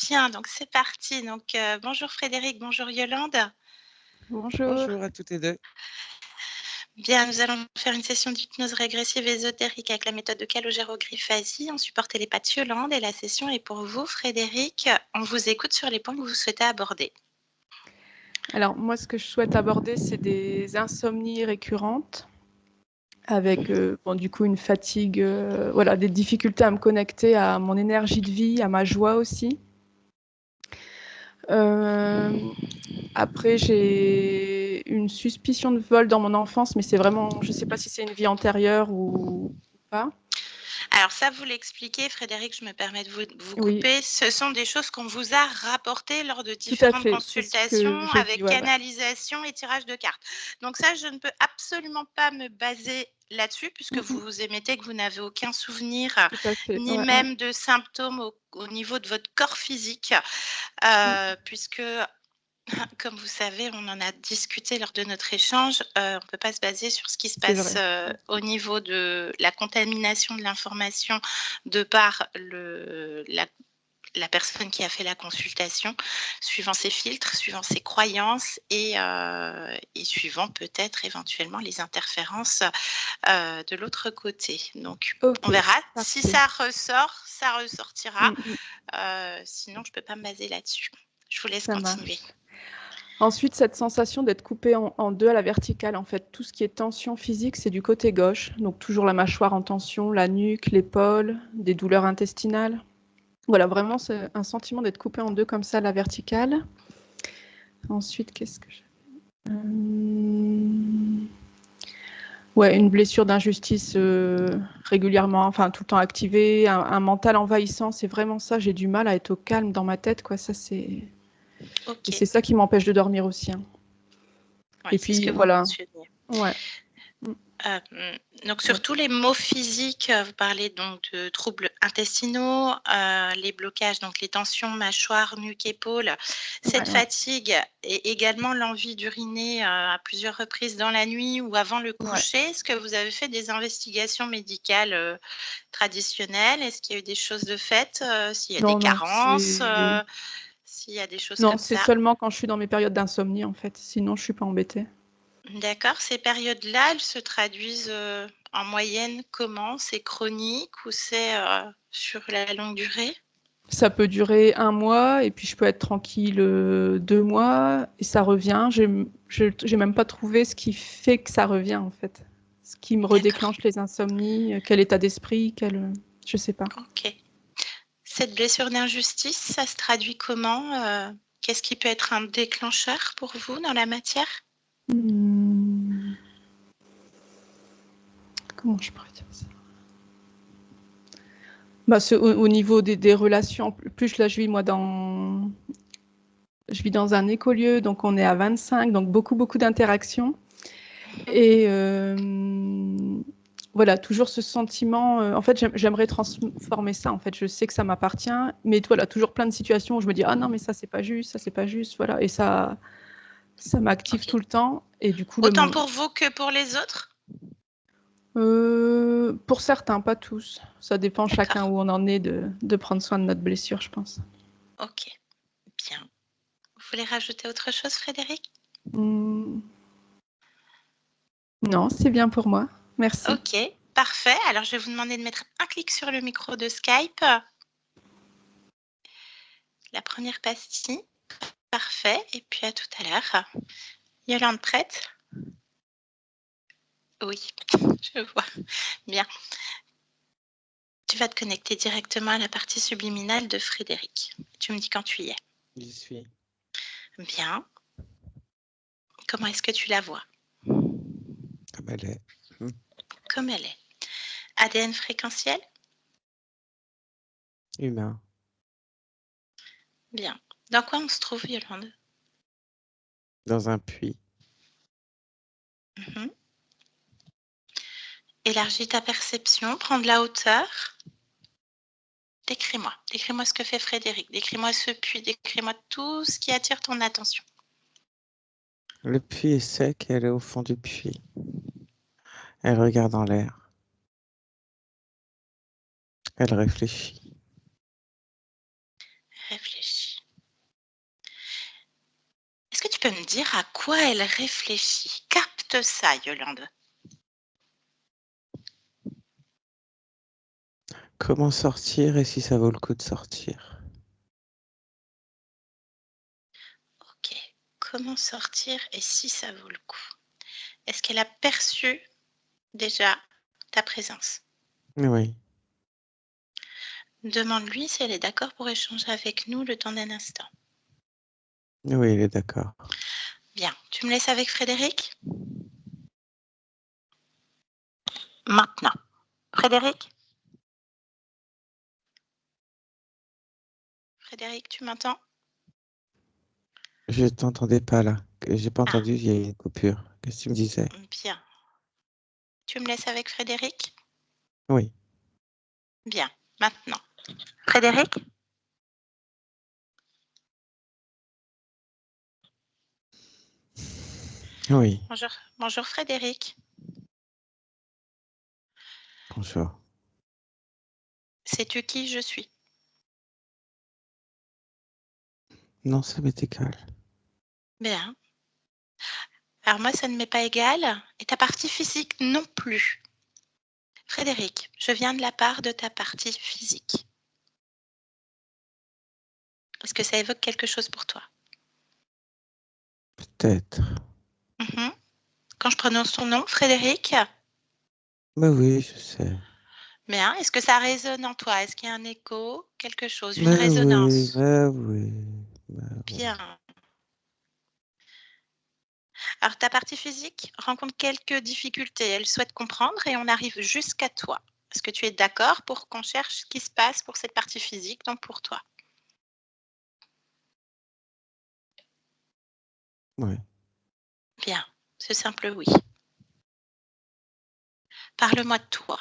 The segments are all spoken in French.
Bien, donc c'est parti. Donc, bonjour Frédéric, bonjour Yolande. Bonjour. Bonjour à toutes et deux. Bien, nous allons faire une session d'hypnose régressive ésotérique avec la méthode de Calogero Griffasi. On supporte les pattes Yolande et la session est pour vous, Frédéric. On vous écoute sur les points que vous souhaitez aborder. Alors, moi, ce que je souhaite aborder, c'est des insomnies récurrentes avec, du coup, une fatigue, voilà, des difficultés à me connecter à mon énergie de vie, à ma joie aussi. Après, j'ai une suspicion de vol dans mon enfance, mais c'est vraiment, je ne sais pas si c'est une vie antérieure ou pas. Alors ça, vous l'expliquez, Frédéric, je me permets de vous Oui. couper. Ce sont des choses qu'on vous a rapportées lors de Tout à différentes fait, c'est ce que consultations je avec dis, ouais. canalisation et tirage de cartes. Donc ça, je ne peux absolument pas me baser là-dessus puisque vous émettez que vous n'avez aucun souvenir, Tout à fait, ni ouais. même de symptômes au niveau de votre corps physique, puisque comme vous savez, on en a discuté lors de notre échange, on ne peut pas se baser sur ce qui se C'est passe vrai. au niveau de la contamination de l'information de par la personne qui a fait la consultation, suivant ses filtres, suivant ses croyances et suivant peut-être éventuellement les interférences de l'autre côté. Donc, on verra. Si ça ressort, ça ressortira. Sinon, je ne peux pas me baser là-dessus. Je vous laisse continuer. Marche. Ensuite, cette sensation d'être coupé en deux à la verticale, en fait, tout ce qui est tension physique, c'est du côté gauche. Donc toujours la mâchoire en tension, la nuque, l'épaule, des douleurs intestinales. Voilà, vraiment, c'est un sentiment d'être coupé en deux comme ça à la verticale. Ensuite, qu'est-ce que j'ai Ouais, une blessure d'injustice régulièrement, enfin tout le temps activée, un mental envahissant, c'est vraiment ça. J'ai du mal à être au calme dans ma tête, quoi. Ça, c'est... Okay. Et c'est ça qui m'empêche de dormir aussi. Hein. Ouais, et puis, ce que voilà. vous Ouais. Donc, sur tous les maux physiques, vous parlez donc de troubles intestinaux, les blocages, donc les tensions mâchoire, nuque, épaule, cette fatigue et également l'envie d'uriner à plusieurs reprises dans la nuit ou avant le coucher. Est-ce que vous avez fait des investigations médicales traditionnelles? Est-ce qu'il y a eu des choses de fait? S'il y a des carences? S'il y a des choses comme ça? Non, c'est seulement quand je suis dans mes périodes d'insomnie, en fait. Sinon, je ne suis pas embêtée. D'accord. Ces périodes-là, elles se traduisent en moyenne comment? C'est chronique ou c'est sur la longue durée? Ça peut durer 1 mois et puis je peux être tranquille 2 mois et ça revient. J'ai même pas trouvé ce qui fait que ça revient, en fait. Ce qui me redéclenche les insomnies, quel état d'esprit, je sais pas. OK. Cette blessure d'injustice, ça se traduit comment? Qu'est-ce qui peut être un déclencheur pour vous dans la matière? Comment je pourrais dire ça? C'est au niveau des relations. Plus là, je vis dans un écolieu, donc on est à 25, donc beaucoup d'interactions. Et voilà, toujours ce sentiment. En fait, j'aimerais transformer ça. En fait, je sais que ça m'appartient, mais voilà, toujours plein de situations où je me dis ah non, mais ça c'est pas juste, voilà. Et ça m'active tout le temps. Et du coup, autant pour vous que pour les autres? Pour certains, pas tous. Ça dépend chacun où on en est de prendre soin de notre blessure, je pense. Ok, bien. Vous voulez rajouter autre chose, Frédéric? Non, c'est bien pour moi. Merci. Ok, parfait. Alors, je vais vous demander de mettre un clic sur le micro de Skype. La première pastille. Parfait. Et puis, à tout à l'heure. Yolande, prête? Oui, je vois. Bien. Tu vas te connecter directement à la partie subliminale de Frédéric. Tu me dis quand tu y es. J'y suis. Bien. Comment est-ce que tu la vois? Comme elle est. Comme elle est. ADN fréquentiel? Humain. Bien. Dans quoi on se trouve, Yolande? Dans un puits. Élargis ta perception, prends de la hauteur. Décris-moi. Décris-moi ce que fait Frédéric. Décris-moi ce puits. Décris-moi tout ce qui attire ton attention. Le puits est sec et elle est au fond du puits. Elle regarde en l'air. Elle réfléchit. réfléchit. Est-ce que tu peux me dire à quoi elle réfléchit? Capte ça, Yolande. Comment sortir et si ça vaut le coup de sortir? Ok. Comment sortir et si ça vaut le coup? Est-ce qu'elle a perçu déjà ta présence? Oui, Demande-lui si elle est d'accord pour échanger avec nous le temps d'un instant. oui, il est d'accord. Bien. Tu me laisses avec Frédéric? Maintenant. Frédéric? Frédéric, tu m'entends? Je t'entendais pas là. J'ai pas Ah, entendu, il y a eu une coupure. Qu'est-ce que tu me disais? bien. Tu me laisses avec Frédéric? Oui, Bien. Maintenant. Frédéric? oui, Bonjour. Bonjour Frédéric. bonjour. Sais-tu qui je suis? Non, ça m'est égal. Bien. Alors moi, ça ne m'est pas égal et ta partie physique non plus. Frédéric, je viens de la part de ta partie physique. Est-ce que ça évoque quelque chose pour toi? Peut-être. Mhm. Quand je prononce ton nom, Frédéric, Mais oui, je sais. bien. Est-ce que ça résonne en toi? Est-ce qu'il y a un écho, quelque chose, une Mais oui, résonance? mais oui, mais oui. Bien. Alors ta partie physique rencontre quelques difficultés. Elle souhaite comprendre et on arrive jusqu'à toi. Est-ce que tu es d'accord pour qu'on cherche ce qui se passe pour cette partie physique, donc pour toi? Oui. Bien. C'est simple oui. Parle-moi de toi.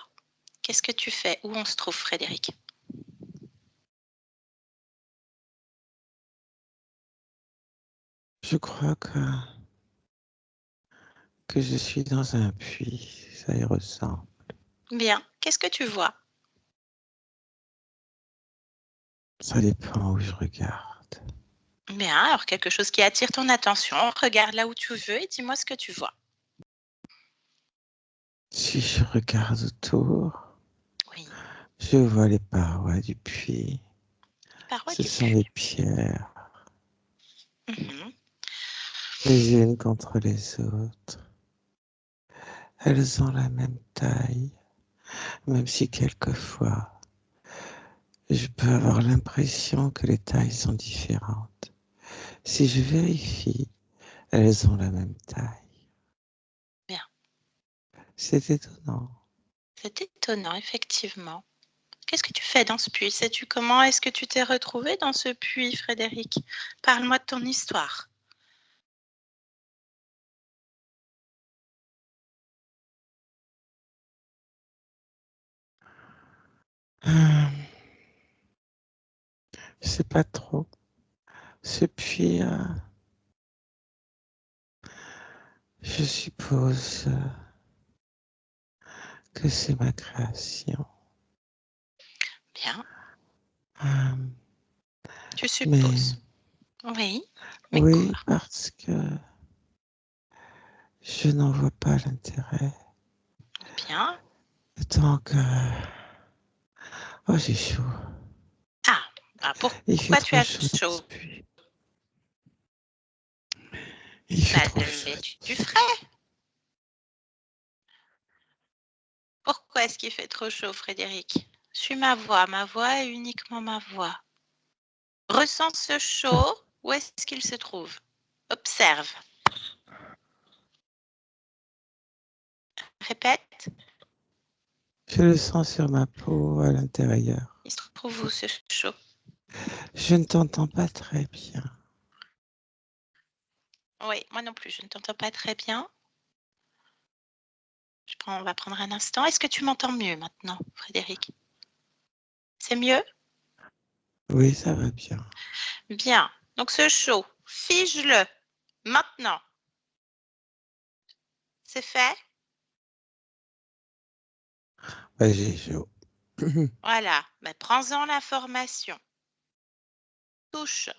Qu'est-ce que tu fais? Où on se trouve, Frédéric? Je crois que je suis dans un puits. Ça y ressemble. Bien. Qu'est-ce que tu vois? Ça dépend où je regarde. Bien. Alors quelque chose qui attire ton attention. Regarde là où tu veux et dis-moi ce que tu vois. Si je regarde autour, Oui. je vois les parois du puits. Les parois Ce du sont des puits. pierres, Mhm. les unes contre les autres. Elles ont la même taille, même si quelquefois, je peux avoir l'impression que les tailles sont différentes. Si je vérifie, elles ont la même taille. Bien. C'est étonnant. C'est étonnant, effectivement. Qu'est-ce que tu fais dans ce puits? Sais-tu comment est-ce que tu t'es retrouvé dans ce puits, Frédéric? Parle-moi de ton histoire. Euh, je sais pas trop. Ce puits, je suppose que c'est ma création. Bien. Euh, Tu mais supposes. Oui. Mais oui, quoi? parce que je n'en vois pas l'intérêt. Bien. Tant que... Oh, j'ai chaud. Ah, Il fait pourquoi tu trop as chaud dans ce chaud? puits. Il fait Bah, trop chaud. mets du frais. Pourquoi est-ce qu'il fait trop chaud, Frédéric? Suis ma voix est uniquement ma voix. Ressens ce chaud, où est-ce qu'il se trouve? Observe. Répète. Je le sens sur ma peau à l'intérieur. Il se trouve où ce chaud? Je ne t'entends pas très bien. Oui, moi non plus, je ne t'entends pas très bien. On va prendre un instant. Est-ce que tu m'entends mieux maintenant, Frédéric? C'est mieux? Oui, ça va bien. Bien. Donc ce chaud, fige-le maintenant. C'est fait? Ouais, j'ai chaud. Voilà. Ben, prends-en l'information. Touche.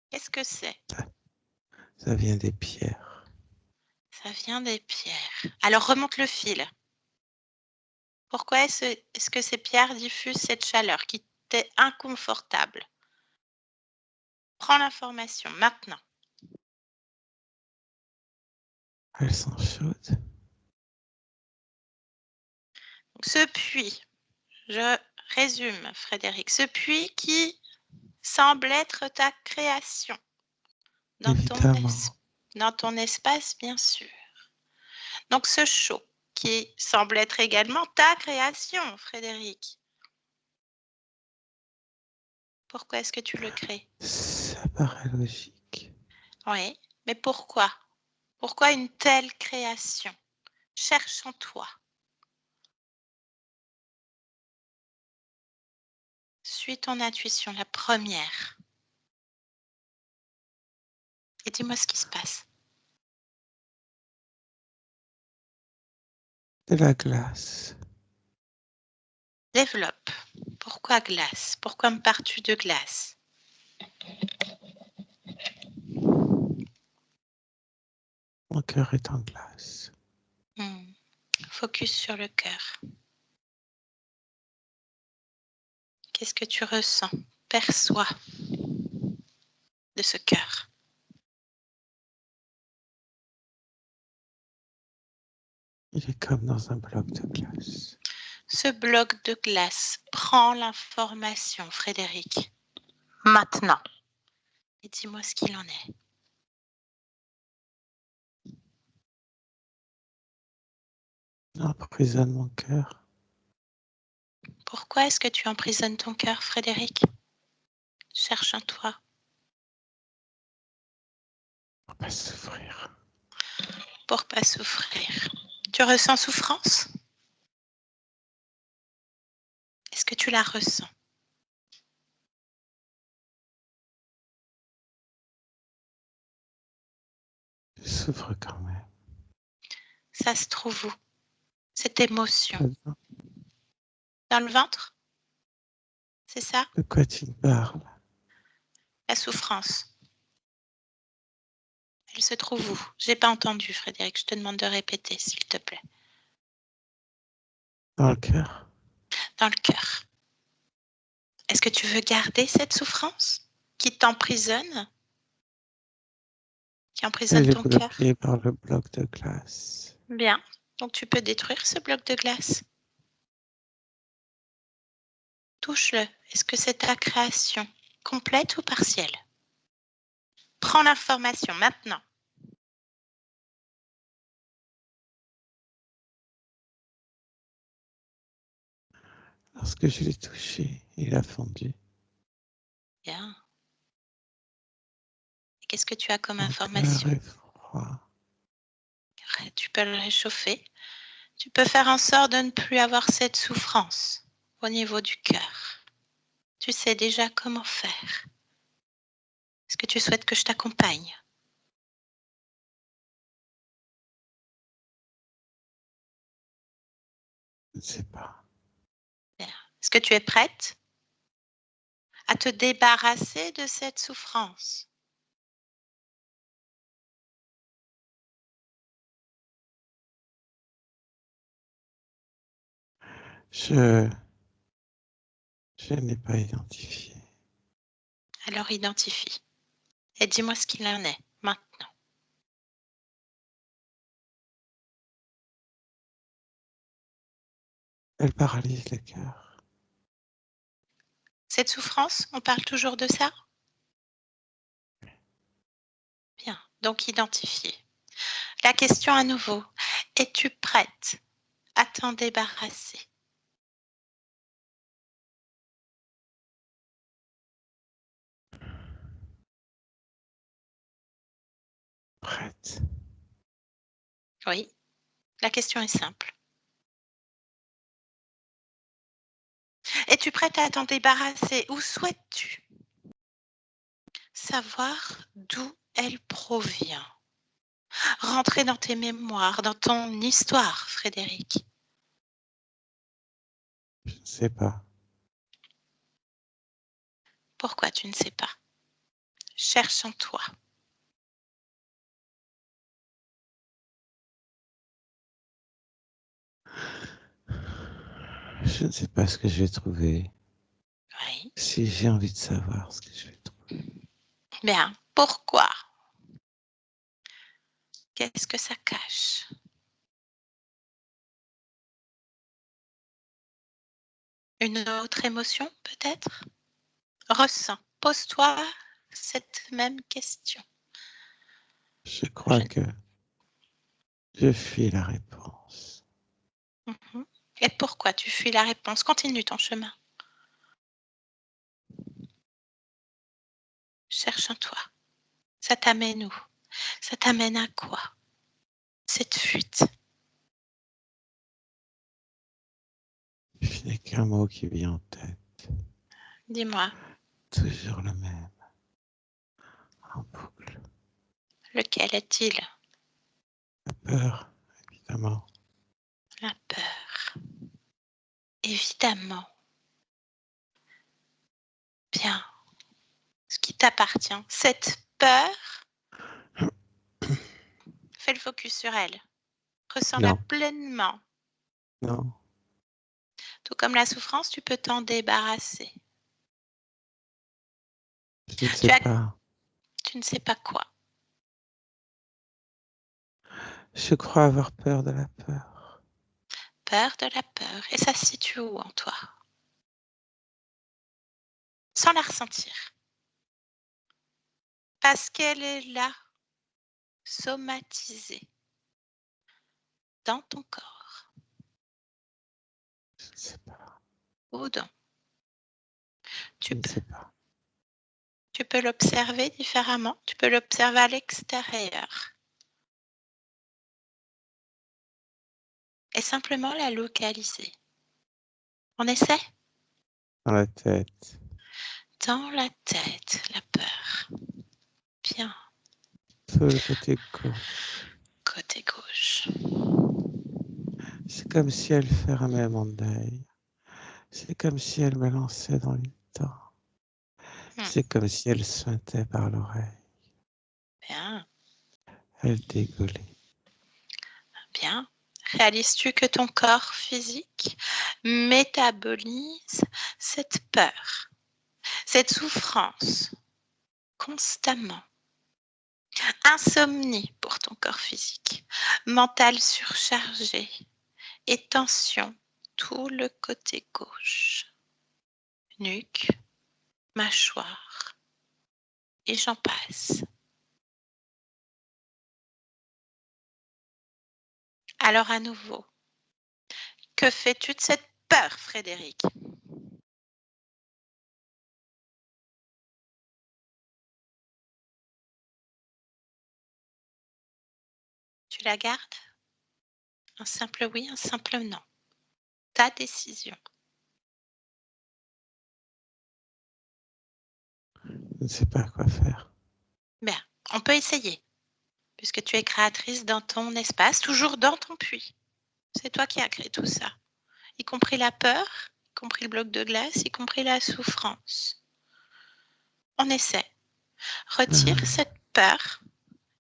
Qu'est-ce que c'est? Ça vient des pierres. Ça vient des pierres. Alors remonte le fil. Pourquoi est-ce que ces pierres diffusent cette chaleur qui t'est inconfortable? Prends l'information maintenant. Elles sont chaudes. Donc, ce puits, je résume Frédéric, ce puits qui semble être ta création dans Évidemment. ton espace, bien sûr. Donc ce chaud qui semble être également ta création, Frédéric. Pourquoi est-ce que tu le crées? Ça paraît logique. Oui, mais pourquoi? Pourquoi une telle création? Cherche en toi. Suis ton intuition, la première. Et dis-moi ce qui se passe. De la glace. Développe. Pourquoi glace? Pourquoi me parles-tu de glace? Mon cœur est en glace. Focus sur le cœur. Qu'est-ce que tu ressens? Perçois de ce cœur. Il est comme dans un bloc de glace. Ce bloc de glace prend l'information, Frédéric. Maintenant. Et dis-moi ce qu'il en est. Il emprisonne mon cœur. Pourquoi est-ce que tu emprisonnes ton cœur, Frédéric? Cherche en toi. Pour pas souffrir. Pour pas souffrir. Tu ressens souffrance? Est-ce que tu la ressens? Je souffre quand même. Ça se trouve où? Cette émotion? Attends, Dans le ventre? C'est ça? de quoi tu me parles? La souffrance. Elle se trouve où? J'ai pas entendu, Frédéric. Je te demande de répéter, s'il te plaît. Dans le cœur. Dans le cœur. Est-ce que tu veux garder cette souffrance qui t'emprisonne? Qui emprisonne Elle est ton cœur? bloquée par le bloc de glace. Bien. Donc tu peux détruire ce bloc de glace. Touche-le. Est-ce que c'est ta création complète ou partielle? Prends l'information maintenant. Lorsque je l'ai touché, il a fondu. Bien. Et qu'est-ce que tu as comme Mon cœur information? est froid. Tu peux le réchauffer. Tu peux faire en sorte de ne plus avoir cette souffrance au niveau du cœur. Tu sais déjà comment faire. Est-ce que tu souhaites que je t'accompagne? Je ne sais pas. Bien. Est-ce que tu es prête à te débarrasser de cette souffrance? Je n'ai pas identifié. Alors identifie. Et dis-moi ce qu'il en est maintenant. Elle paralyse le cœur. Cette souffrance, on parle toujours de ça? Bien, donc identifier. La question à nouveau, es-tu prête à t'en débarrasser? Prête. Oui, la question est simple. Es-tu prête à t'en débarrasser ou souhaites-tu savoir d'où elle provient? Rentrer dans tes mémoires, dans ton histoire, Frédéric. Je ne sais pas. Pourquoi tu ne sais pas? Cherche en toi. Je ne sais pas ce que je vais trouver. Oui. Si j'ai envie de savoir ce que je vais trouver. Bien. Pourquoi? Qu'est-ce que ça cache? Une autre émotion, peut-être? Ressens. Pose-toi cette même question. Je crois que je fuis la réponse. Et pourquoi tu fuis la réponse? Continue ton chemin. Cherche en toi. Ça t'amène où? Ça t'amène à quoi? Cette fuite. Je n'ai qu'un mot qui vient en tête. Dis-moi, Toujours le même. En boucle. lequel est-il? La peur, évidemment. La peur. Évidemment. Bien. Ce qui t'appartient. Cette peur, fais le focus sur elle. Ressens-la Non. pleinement. Non. Tout comme la souffrance, tu peux t'en débarrasser. Je ne sais pas. Tu ne sais pas quoi. Je crois avoir peur de la peur. Peur de la peur. Et ça se situe où en toi? Sans la ressentir. Parce qu'elle est là, somatisée, dans ton corps. Je ne sais pas. Où donc? Je ne sais pas. Tu peux l'observer différemment. Tu peux l'observer à l'extérieur. Et simplement la localiser. On essaie? Dans la tête. Dans la tête, la peur. Bien. Sur le côté gauche. Côté gauche. C'est comme si elle fermait mon œil. C'est comme si elle me lançait dans le temps. C'est comme si elle suintait par l'oreille. Bien. Elle dégaulait. Bien. Réalises-tu que ton corps physique métabolise cette peur, cette souffrance constamment? Insomnie pour ton corps physique, mental surchargé et tension tout le côté gauche, nuque, mâchoire et j'en passe. Alors à nouveau, que fais-tu de cette peur, Frédéric? Tu la gardes? Un simple oui, un simple non. Ta décision. Je ne sais pas quoi faire. Bien, on peut essayer, puisque tu es créatrice dans ton espace, toujours dans ton puits. C'est toi qui as créé tout ça, y compris la peur, y compris le bloc de glace, y compris la souffrance. On essaie. Retire cette peur,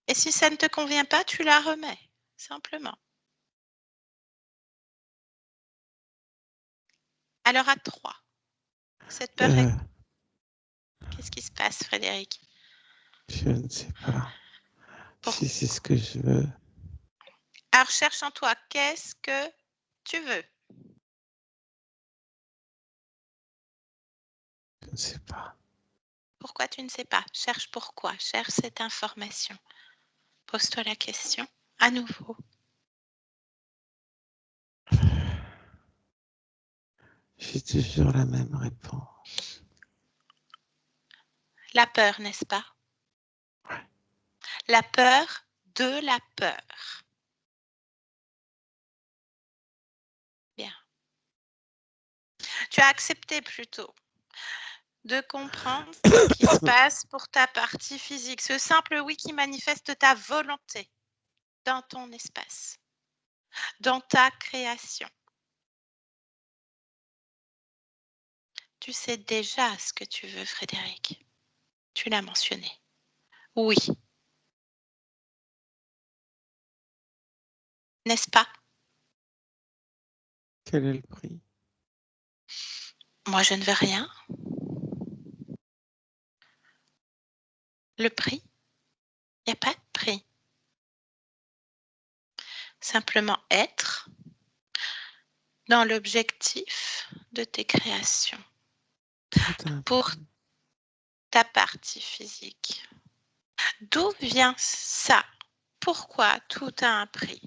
et si ça ne te convient pas, tu la remets, simplement. Alors à 3, cette peur est... Qu'est-ce qui se passe, Frédéric? Je ne sais pas. Si c'est ce que je veux. Alors cherche en toi, qu'est-ce que tu veux? Je ne sais pas. Pourquoi tu ne sais pas? Cherche pourquoi, cherche cette information. Pose-toi la question à nouveau. J'ai toujours la même réponse. La peur, n'est-ce pas? Ouais. La peur de la peur. Bien. Tu as accepté plutôt de comprendre ce qui se passe pour ta partie physique, ce simple oui qui manifeste ta volonté dans ton espace, dans ta création. tu sais déjà ce que tu veux, Frédéric. Tu l'as mentionné. Oui. N'est-ce pas? Quel est le prix? Moi, je ne veux rien. Le prix? Il n'y a pas de prix. Simplement être dans l'objectif de tes créations. Tout un Pour prix. ta partie physique. D'où vient ça? Pourquoi tout a un prix?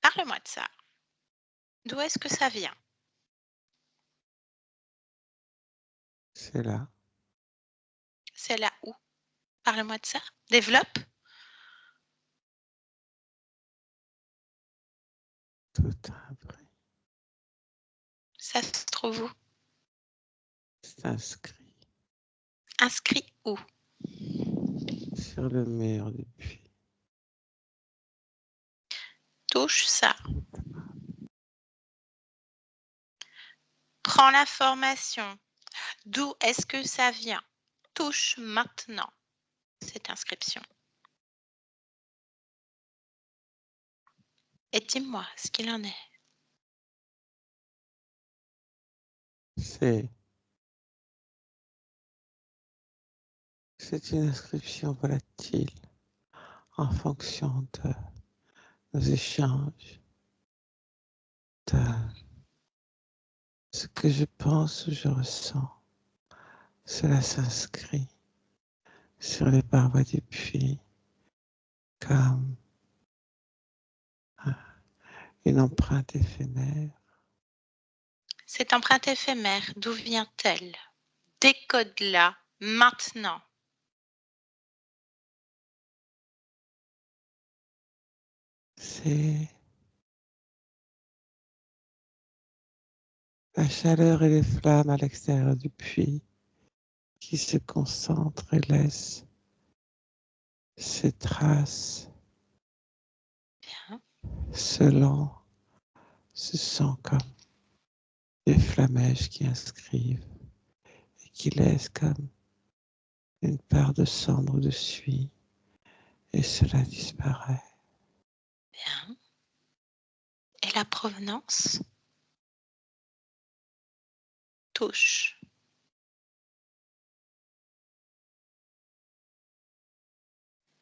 Parle-moi de ça. D'où est-ce que ça vient? C'est là. C'est là où? Parle-moi de ça. Développe. Tout un prix. Ça se trouve où? C'est inscrit Inscrit où? sur le mur du puits. Touche ça. Prends l'information. D'où est-ce que ça vient? Touche maintenant cette inscription. Et dis-moi ce qu'il en est. C'est une inscription volatile en fonction de nos échanges, de ce que je pense ou je ressens. Cela s'inscrit sur les parois du puits comme une empreinte éphémère. Cette empreinte éphémère, d'où vient-elle? Décode-la maintenant. C'est la chaleur et les flammes à l'extérieur du puits qui se concentrent et laissent ces traces. Bien. Ce sont comme des flamèches qui inscrivent et qui laissent comme une part de cendre de suie et cela disparaît. Bien. Et la provenance? Touche.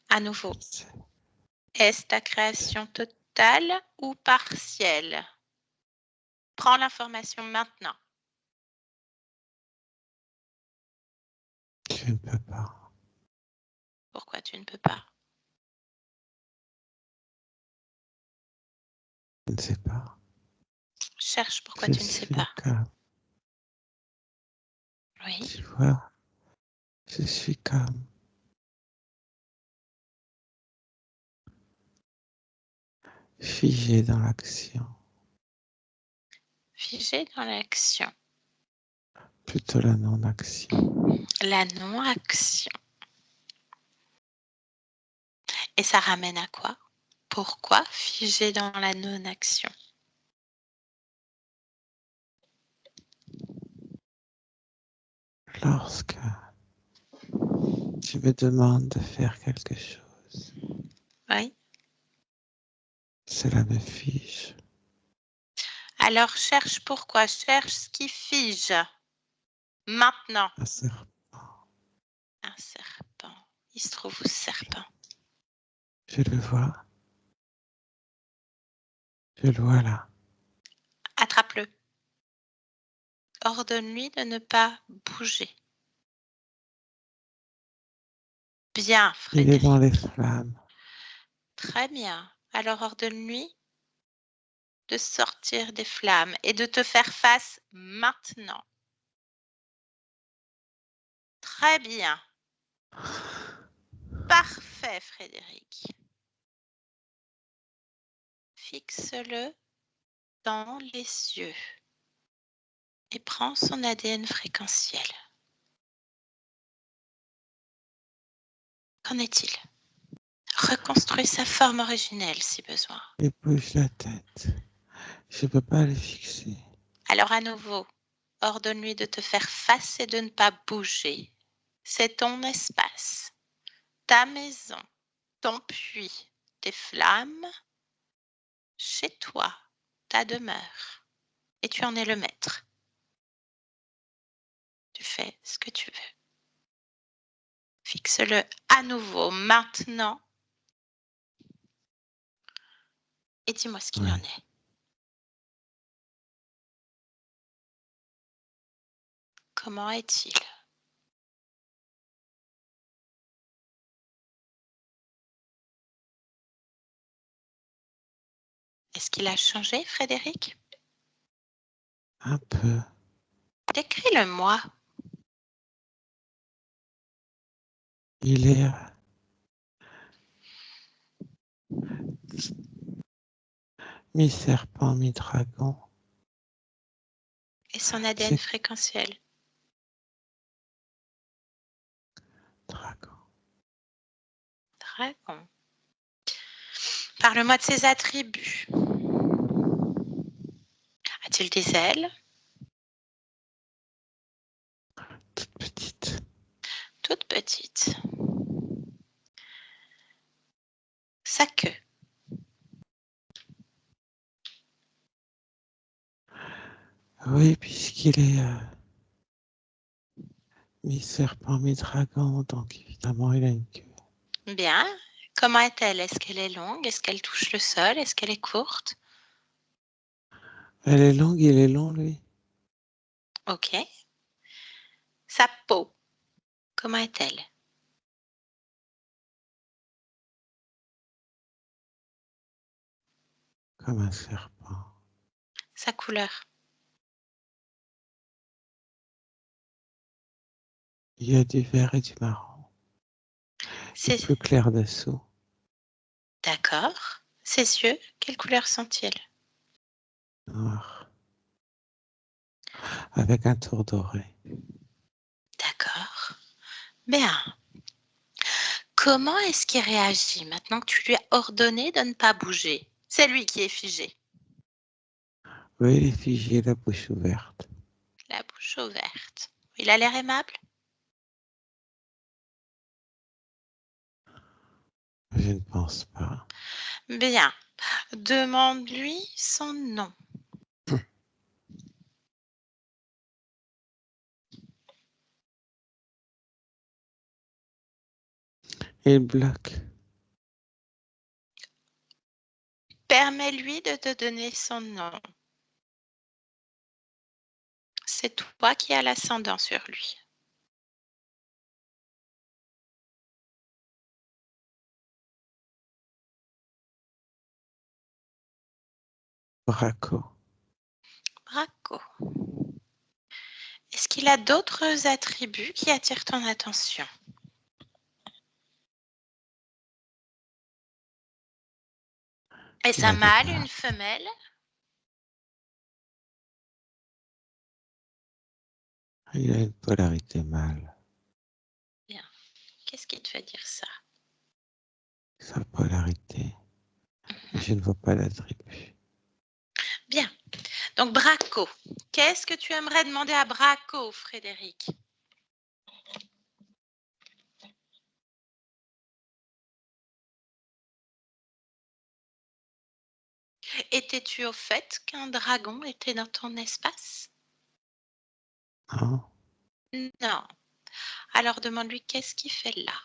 À nouveau. Est-ce ta création totale ou partielle? Prends l'information maintenant. Je ne peux pas. Pourquoi tu ne peux pas? Je ne sais pas. Cherche pourquoi Je tu ne sais suis pas. comme, Oui. tu vois, je suis comme figé dans l'action, Figé dans l'action. plutôt la non-action. La non-action. Et ça ramène à quoi? Pourquoi figé dans la non-action? Lorsque tu me demandes de faire quelque chose, Oui. cela me fige. Alors cherche pourquoi. Cherche ce qui fige. Maintenant. Un serpent, Un serpent. Il se trouve où ce serpent? je le vois. Je le vois là. Attrape-le. Ordonne-lui de ne pas bouger. Bien, Il est dans les Frédéric. flammes. Très bien. Alors ordonne-lui de sortir des flammes et de te faire face maintenant. Très bien. Parfait, Frédéric. Fixe-le dans les yeux et prends son ADN fréquentiel. Qu'en est-il? Reconstruis sa forme originelle si besoin. Il bouge la tête. Je ne peux pas le fixer. Alors à nouveau, ordonne-lui de te faire face et de ne pas bouger. C'est ton espace, ta maison, ton puits, tes flammes, chez toi, ta demeure. Et tu en es le maître. Tu fais ce que tu veux. Fixe-le à nouveau maintenant. Et dis-moi ce qu'il en est. Comment est-il? Est-ce qu'il a changé, Frédéric? Un peu. Décris-le-moi. Il est mi-serpent, mi-dragon. Et son ADN C'est fréquentiel? dragon. Dragon. Parle-moi de ses attributs. A-t-il des ailes? Toute petite. Toute petite. Sa queue? Oui, puisqu'il est mi-serpent, mi-dragon, donc évidemment il a une queue. Bien. Comment est-elle? Est-ce qu'elle est longue? Est-ce qu'elle touche le sol? Est-ce qu'elle est courte? Elle est longue, il est long, lui. Ok. Sa peau, comment est-elle? Comme un serpent. Sa couleur? Il y a du vert et du marron. Et plus clair dessous. D'accord. Ses yeux, quelle couleur sont-ils? Noir. Avec un tour doré. D'accord. Bien. Comment est-ce qu'il réagit maintenant que tu lui as ordonné de ne pas bouger? C'est lui qui est figé. Oui, il est figé, la bouche ouverte. La bouche ouverte. Il a l'air aimable? Je ne pense pas. Bien. Demande-lui son nom. Il bloque. Permets-lui de te donner son nom. C'est toi qui as l'ascendant sur lui. Braco. Braco. Est-ce qu'il a d'autres attributs qui attirent ton attention? Est-ce un mâle, une femelle? Il a une polarité mâle. Bien. Qu'est-ce qui te fait dire ça? Sa polarité. Mais je ne vois pas d'attribut. Bien. Donc, Braco. Qu'est-ce que tu aimerais demander à Braco, Frédéric? Étais-tu au fait qu'un dragon était dans ton espace? Non. Non. Alors, demande-lui qu'est-ce qu'il fait là?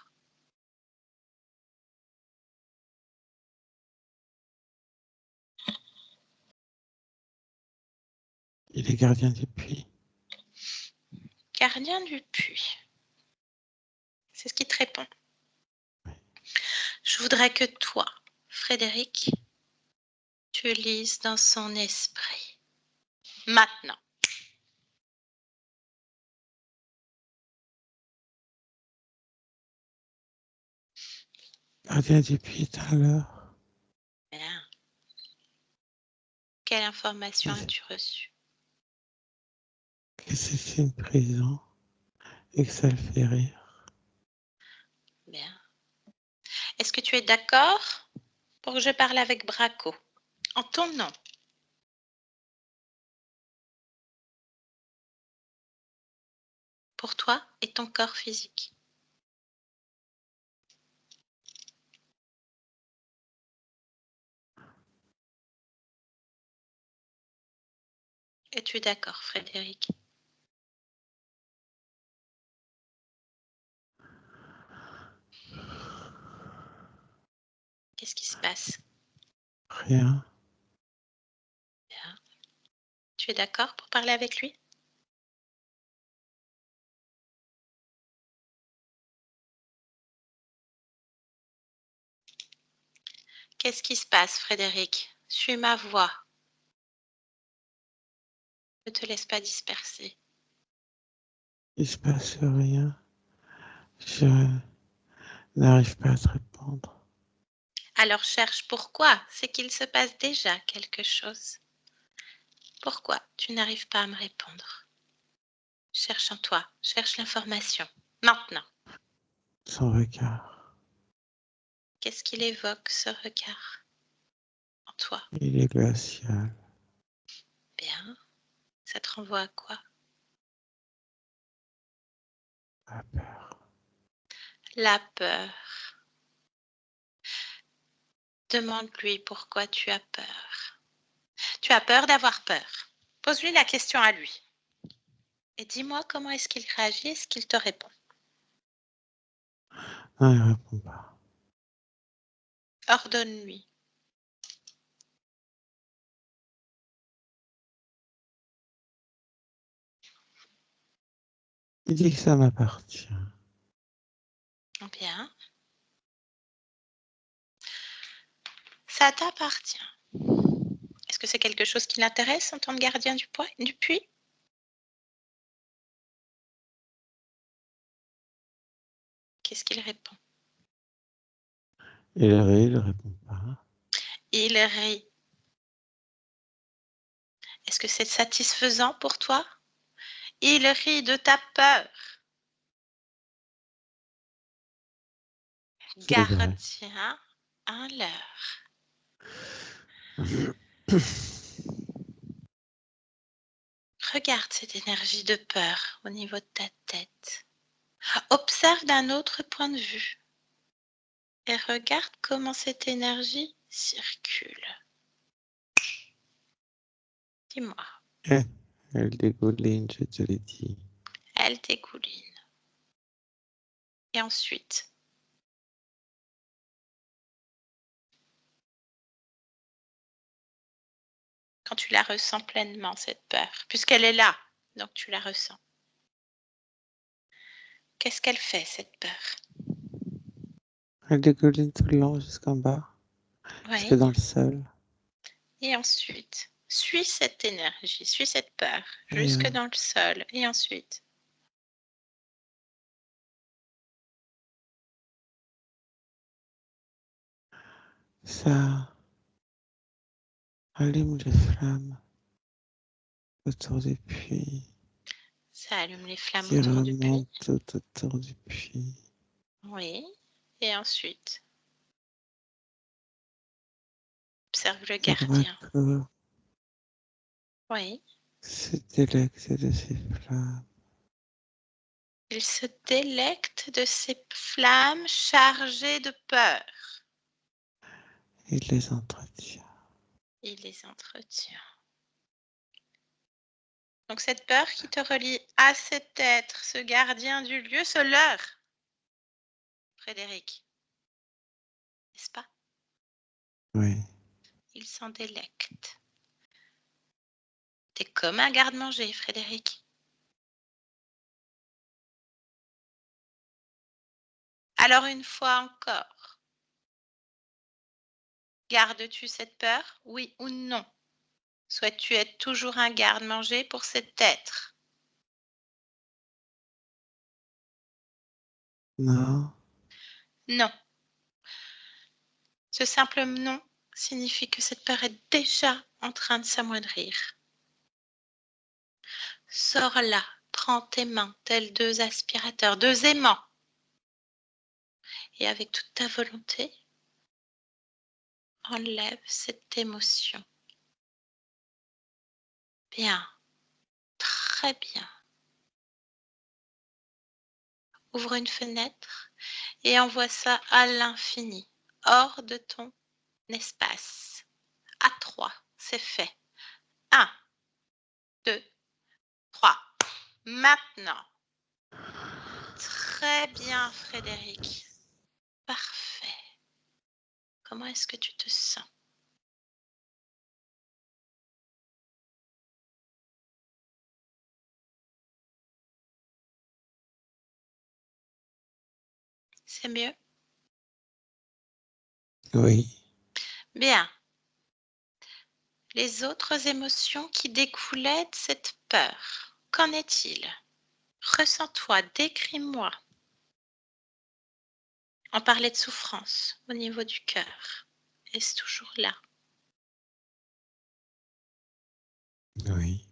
Il est gardien du puits. Gardien du puits. C'est ce qui te répond. Je voudrais que toi, Frédéric, tu lises dans son esprit. Maintenant. Gardien du puits est un leurre. Bien. Quelle information as-tu reçue? Que c'est une prison et que ça le fait rire. Bien. Est-ce que tu es d'accord pour que je parle avec Braco en ton nom? pour toi et ton corps physique? Es-tu d'accord, Frédéric? Qu'est-ce qui se passe? Rien. Bien. Tu es d'accord pour parler avec lui? Qu'est-ce qui se passe, Frédéric? Suis ma voix. Ne te laisse pas disperser. Il se passe rien. Je n'arrive pas à te répondre. Alors cherche pourquoi. C'est qu'il se passe déjà quelque chose. Pourquoi tu n'arrives pas à me répondre? Cherche en toi, cherche l'information. Maintenant. Son regard. Qu'est-ce qu'il évoque, ce regard, en toi? Il est glacial. Bien. Ça te renvoie à quoi? La peur. La peur. Demande-lui pourquoi tu as peur. Tu as peur d'avoir peur. Pose-lui la question à lui. Et dis-moi comment est-ce qu'il réagit, est-ce qu'il te répond? Non, il répond pas. Ordonne-lui. Il dit que ça m'appartient. Bien. Ça t'appartient. Est-ce que c'est quelque chose qui l'intéresse en tant que gardien du puits? Qu'est-ce qu'il répond? Il répond pas. Il rit. Est-ce que c'est satisfaisant pour toi? Il rit de ta peur. C'est vrai. Gardien un leurre. Regarde cette énergie de peur au niveau de ta tête. Observe d'un autre point de vue et regarde comment cette énergie circule. Dis-moi, Elle dégouline, je te l'ai dit. elle dégouline. Et ensuite, quand tu la ressens pleinement, cette peur, puisqu'elle est là, donc tu la ressens. Qu'est-ce qu'elle fait, cette peur? Elle dégouline tout le long jusqu'en bas, jusque Oui. dans le sol. Et ensuite, suis cette énergie, suis cette peur jusque Rien. dans le sol. Et ensuite, Ça allume les flammes autour du puits, ça allume les flammes qui autour du puits. remontent tout autour du puits. Oui. Et ensuite, observe le Il gardien. Oui. se délecte de ces flammes. Il se délecte de ces flammes chargées de peur. Il les entretient. Il les entretient. Donc cette peur qui te relie à cet être, ce gardien du lieu, ce leurre, Frédéric, n'est-ce pas? Oui. Il s'en délecte. T'es comme un garde-manger, Frédéric. Alors une fois encore, gardes-tu cette peur, oui ou non? Souhaites-tu être toujours un garde-manger pour cet être? Non. Non. Ce simple non signifie que cette peur est déjà en train de s'amoindrir. Sors-la, prends tes mains, tels deux aspirateurs, deux aimants, et avec toute ta volonté, enlève cette émotion. Bien, très bien. Ouvre une fenêtre et envoie ça à l'infini, hors de ton espace. À 3, c'est fait. 1, 2, 3. Maintenant. Très bien, Frédéric. Parfait. Comment est-ce que tu te sens? C'est mieux? Oui. Bien. Les autres émotions qui découlaient de cette peur, qu'en est-il? Ressens-toi, décris-moi. On parlait de souffrance au niveau du cœur. Est-ce toujours là? Oui.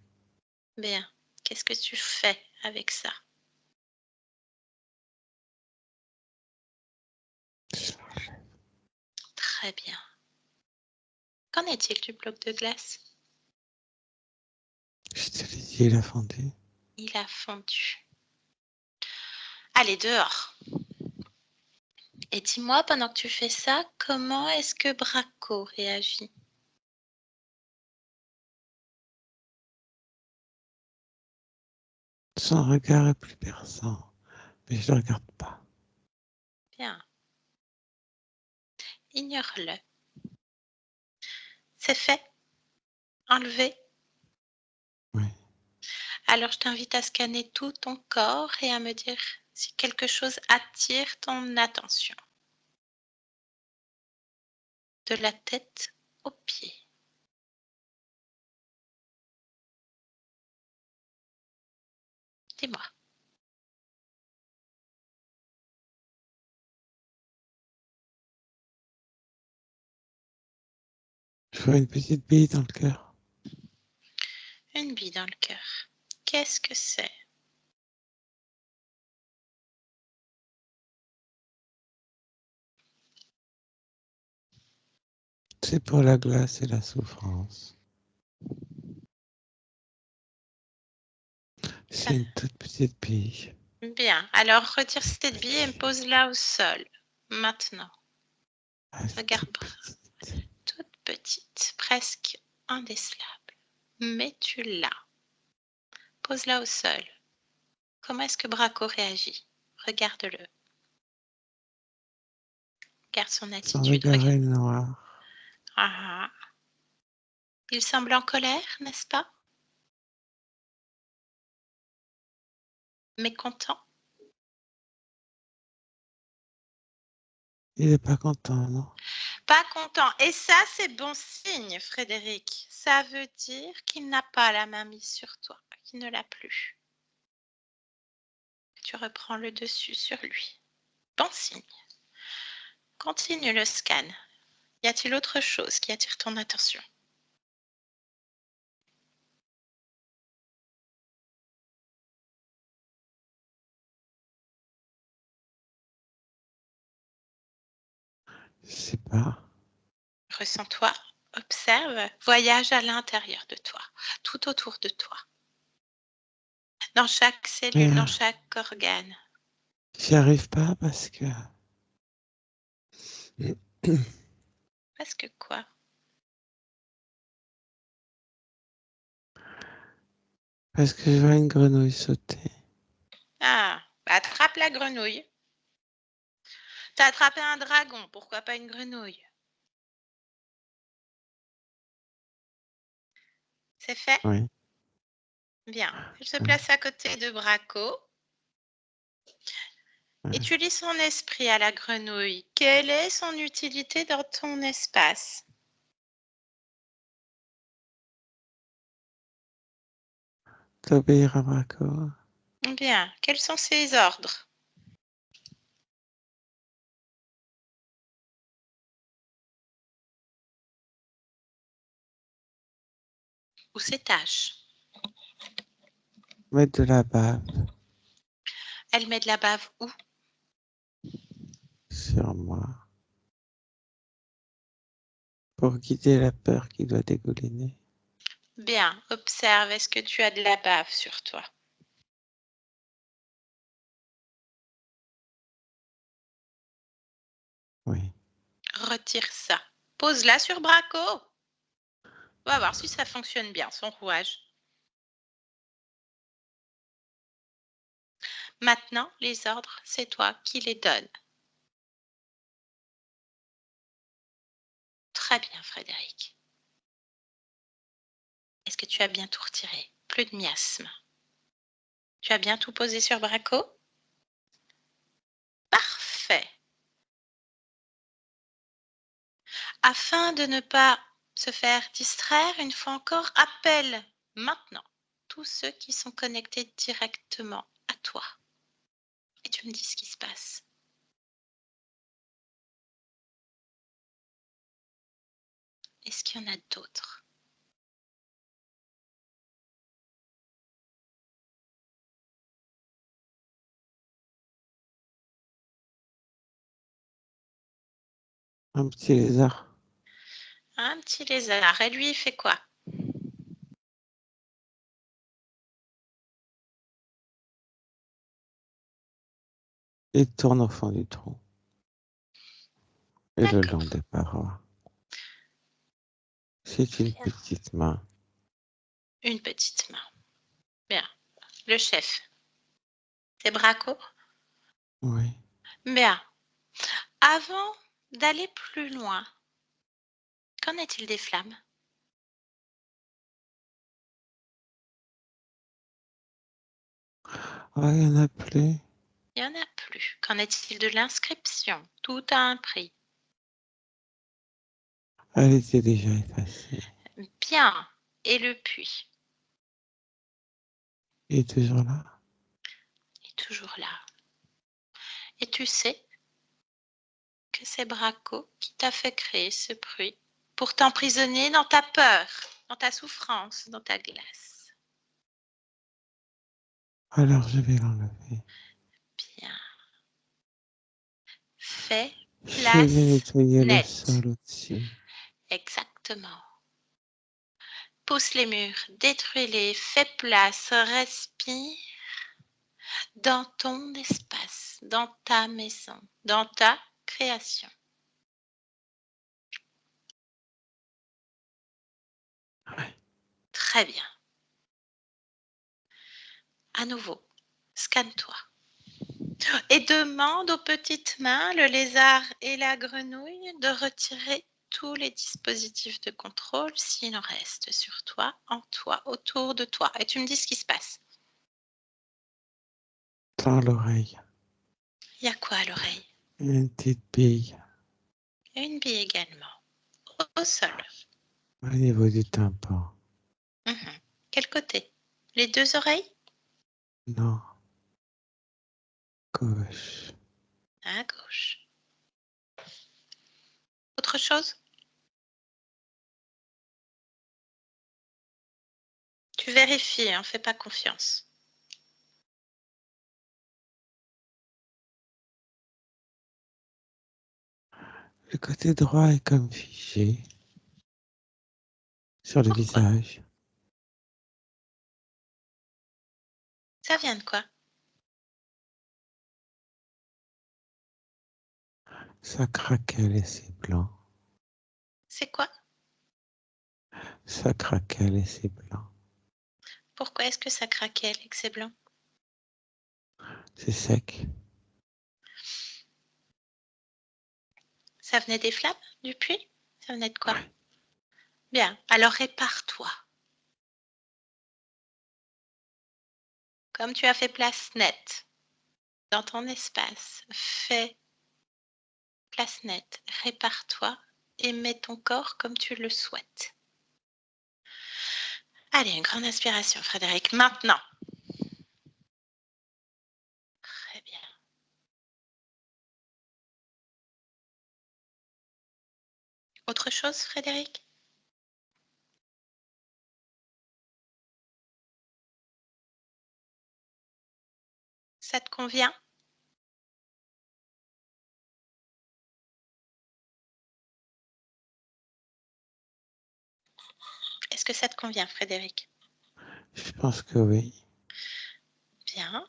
Bien. Qu'est-ce que tu fais avec ça? Très bien. Qu'en est-il du bloc de glace? Je te l'ai dit, il a fondu. Il a fondu. Allez, dehors. Et dis-moi, pendant que tu fais ça, comment est-ce que Braco réagit? Son regard est plus perçant, mais je ne le regarde pas. Bien. Ignore-le. C'est fait. Enlevé. Oui. Alors, je t'invite à scanner tout ton corps et à me dire si quelque chose attire ton attention. De la tête aux pieds. Dis-moi. Je vois une petite bille dans le cœur. Une bille dans le cœur. Qu'est-ce que c'est? C'est pour la glace et la souffrance. C'est une toute petite bille. Bien. Alors, retire cette bille et pose-la au sol. Maintenant. Regarde. Toute petite. Presque indécelable. Mais tu l'as. Pose-la au sol. Comment est-ce que Braco réagit? Regarde-le. Regarde son Son attitude. regard Regarde. est noir. Ah. Il semble en colère, n'est-ce pas? Mécontent? Il n'est pas content, non? Pas content. Et ça, c'est bon signe, Frédéric. Ça veut dire qu'il n'a pas la main mise sur toi, qu'il ne l'a plus. Tu reprends le dessus sur lui. Bon signe. Continue le scan. Y a-t-il autre chose qui attire ton attention? Je sais pas. Ressens-toi, observe, voyage à l'intérieur de toi, tout autour de toi, dans chaque cellule, dans chaque organe. J'y arrive pas parce que... Parce que quoi? Parce que je vois une grenouille sauter. Ah, attrape la grenouille. T'as attrapé un dragon, pourquoi pas une grenouille? C'est fait? Oui. Bien. Elle se place à côté de Braco. Et tu lis son esprit à la grenouille. Quelle est son utilité dans ton espace? D'obéir à Braco. Bien. Quels sont ses ordres? Ou ses tâches? Mettre de la bave Elle met de la bave où? sur moi. Pour guider la peur qui doit dégouliner. Bien. Observe, est-ce que tu as de la bave sur toi? Oui. Retire ça. Pose-la sur Braco. On va voir si ça fonctionne bien, son rouage. Maintenant, les ordres, c'est toi qui les donnes. Très bien, Frédéric. Est-ce que tu as bien tout retiré? Plus de miasme. Tu as bien tout posé sur Braco? Parfait. Afin de ne pas se faire distraire, une fois encore, appelle maintenant tous ceux qui sont connectés directement à toi. Et tu me dis ce qui se passe. Est-ce qu'il y en a d'autres? Un petit lézard. Un petit lézard. Et lui, il fait quoi? Il tourne au fond du trou. Et le long D'accord. des parois. C'est une Bien. petite main. Une petite main. Bien. Le chef. C'est Braco? Oui. Bien. Avant d'aller plus loin, qu'en est-il des flammes? Ah, il n'y en a plus. Il n'y en a plus. Qu'en est-il de l'inscription? Tout a un prix. Elle était déjà effacée. Bien. Et le puits? Il est toujours là. Il est toujours là. Et tu sais que c'est Braco qui t'a fait créer ce bruit pour t'emprisonner dans ta peur, dans ta souffrance, dans ta glace. Alors je vais l'enlever. Bien. Fais Je vais place nettoyer le nette. sol au-dessus. Exactement. Pousse les murs, détruis-les, fais place, respire dans ton espace, dans ta maison, dans ta création. Ouais. Très bien. À nouveau, scanne-toi. Et demande aux petites mains, le lézard et la grenouille, de retirer tous les dispositifs de contrôle s'il en reste sur toi, en toi, autour de toi. Et tu me dis ce qui se passe. Dans l'oreille. Il y a quoi à l'oreille? Une petite bille. Et une bille également. Au sol. Au niveau du tympan. Mhm. Quel côté? Les deux oreilles? Non. Gauche. À gauche. Autre chose? Tu vérifies, hein, fais pas confiance. Le côté droit est comme figé. Sur le Pourquoi? visage. Ça vient de quoi? Ça craquait et c'est blanc. C'est quoi? Ça craquait et c'est blanc. Pourquoi est-ce que ça craquait et que c'est blanc? C'est sec. Ça venait des flammes du puits? Ça venait de quoi? Ouais. Bien, alors répare-toi. Comme tu as fait place nette dans ton espace, fais place nette, répare-toi et mets ton corps comme tu le souhaites. Allez, une grande inspiration, Frédéric. Maintenant. Très bien. Autre chose, Frédéric? Ça te convient? Est-ce que ça te convient, Frédéric? Je pense que oui. Bien.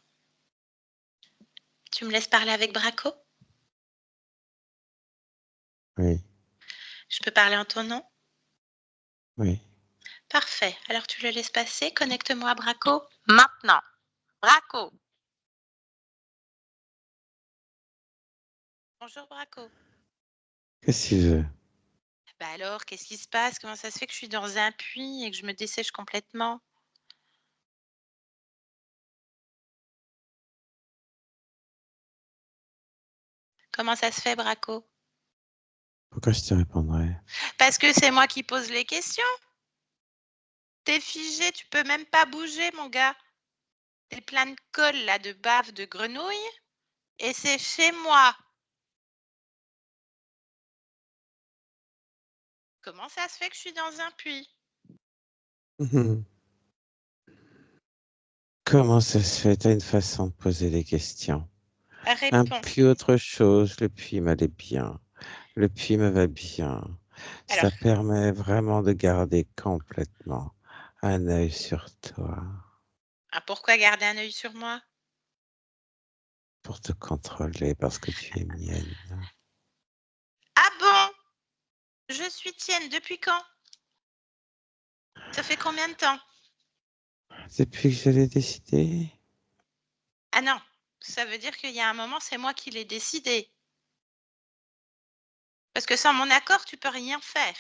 Tu me laisses parler avec Braco? Oui, Je peux parler en ton nom? oui. Parfait. Alors tu le laisses passer. Connecte-moi à Braco. Maintenant. Braco. Bonjour Braco. Qu'est-ce que tu veux? Bah alors, qu'est-ce qui se passe? Comment ça se fait que je suis dans un puits et que je me dessèche complètement? Comment ça se fait, Braco? Pourquoi je te répondrais? Parce que c'est moi qui pose les questions. T'es figé, tu peux même pas bouger, mon gars. T'es plein de colle, là, de bave, de grenouille. Et c'est chez moi. Comment ça se fait que je suis dans un puits? Comment ça se fait? T'as une façon de poser des questions. Un Réponds. puits autre chose, le puits m'allait bien. Le puits me va bien. Alors, Ça permet vraiment de garder complètement un œil sur toi pourquoi garder un œil sur moi? pour te contrôler parce que tu es mienne. Ah bon? Je suis tienne depuis quand? Ça fait combien de temps? Depuis que je l'ai décidé, Ah non, ça veut dire qu'il y a un moment, c'est moi qui l'ai décidé. Parce que sans mon accord, tu peux rien faire.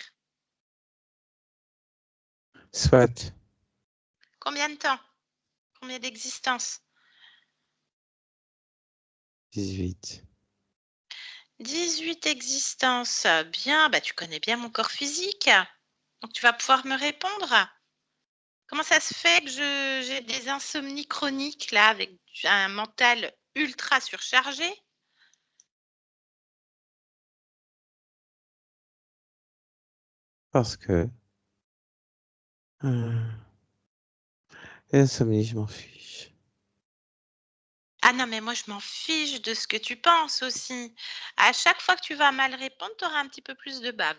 soit Combien de temps? Combien d'existences? 18. 18 existences. Bien, bah tu connais bien mon corps physique. Donc tu vas pouvoir me répondre. Comment ça se fait que j'ai des insomnies chroniques là avec un mental ultra surchargé? Parce que l'insomnie, je m'en fiche. Ah non, mais moi je m'en fiche de ce que tu penses aussi. À chaque fois que tu vas mal répondre, tu auras un petit peu plus de bave,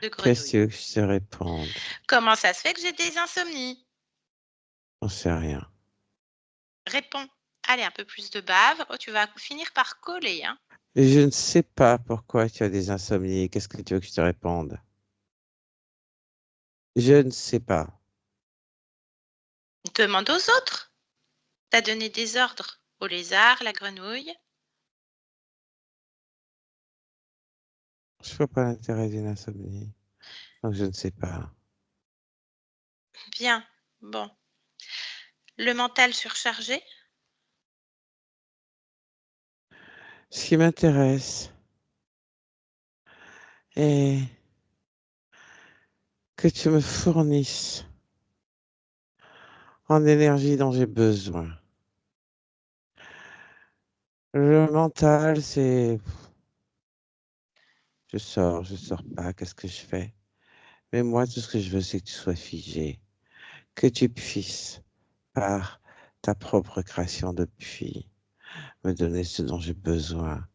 de Qu'est-ce que grenouille. tu veux que je te réponde? Comment ça se fait que j'ai des insomnies? J'en sais rien. Réponds. Allez, un peu plus de bave. Oh, tu vas finir par coller, hein. Et je ne sais pas pourquoi tu as des insomnies. Qu'est-ce que tu veux que je te réponde? Je ne sais pas. Demande aux autres. T'as donné des ordres au lézard, la grenouille. Je vois pas l'intérêt d'une insomnie. Donc je ne sais pas. Bien. Bon. Le mental surchargé. Ce qui m'intéresse est que tu me fournisses en énergie dont j'ai besoin. Le mental, c'est je sors pas, qu'est-ce que je fais? Mais moi, tout ce que je veux, c'est que tu sois figé, que tu puisses, par ta propre création depuis, me donner ce dont j'ai besoin,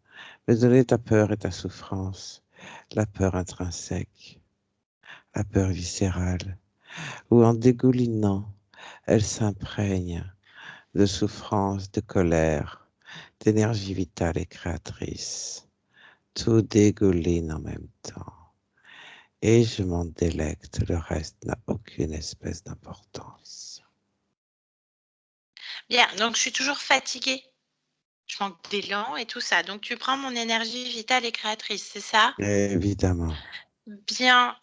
me donner ta peur et ta souffrance, la peur intrinsèque, la peur viscérale, où en dégoulinant, elle s'imprègne de souffrance, de colère, d'énergie vitale et créatrice. Tout dégouline en même temps. Et je m'en délecte, le reste n'a aucune espèce d'importance. Bien, donc je suis toujours fatiguée. Je manque d'élan et tout ça. Donc tu prends mon énergie vitale et créatrice, c'est ça? Évidemment. Bien.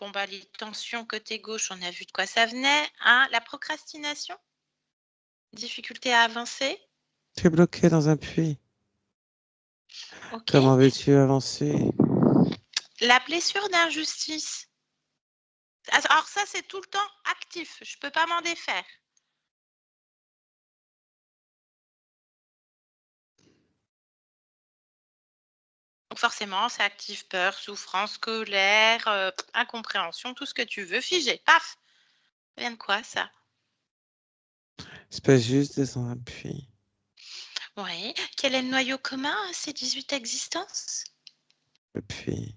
Bon, bah, les tensions côté gauche, on a vu de quoi ça venait, hein. La procrastination? Difficulté à avancer? Tu es bloqué dans un puits. OK. Comment veux-tu avancer? La blessure d'injustice. Alors ça, c'est tout le temps actif. Je peux pas m'en défaire. Donc forcément, ça active peur, souffrance, colère, incompréhension, tout ce que tu veux, figé. Paf! Ça vient de quoi ça? C'est pas juste dans un puits. Oui. Quel est le noyau commun à ces 18 existences? Le puits.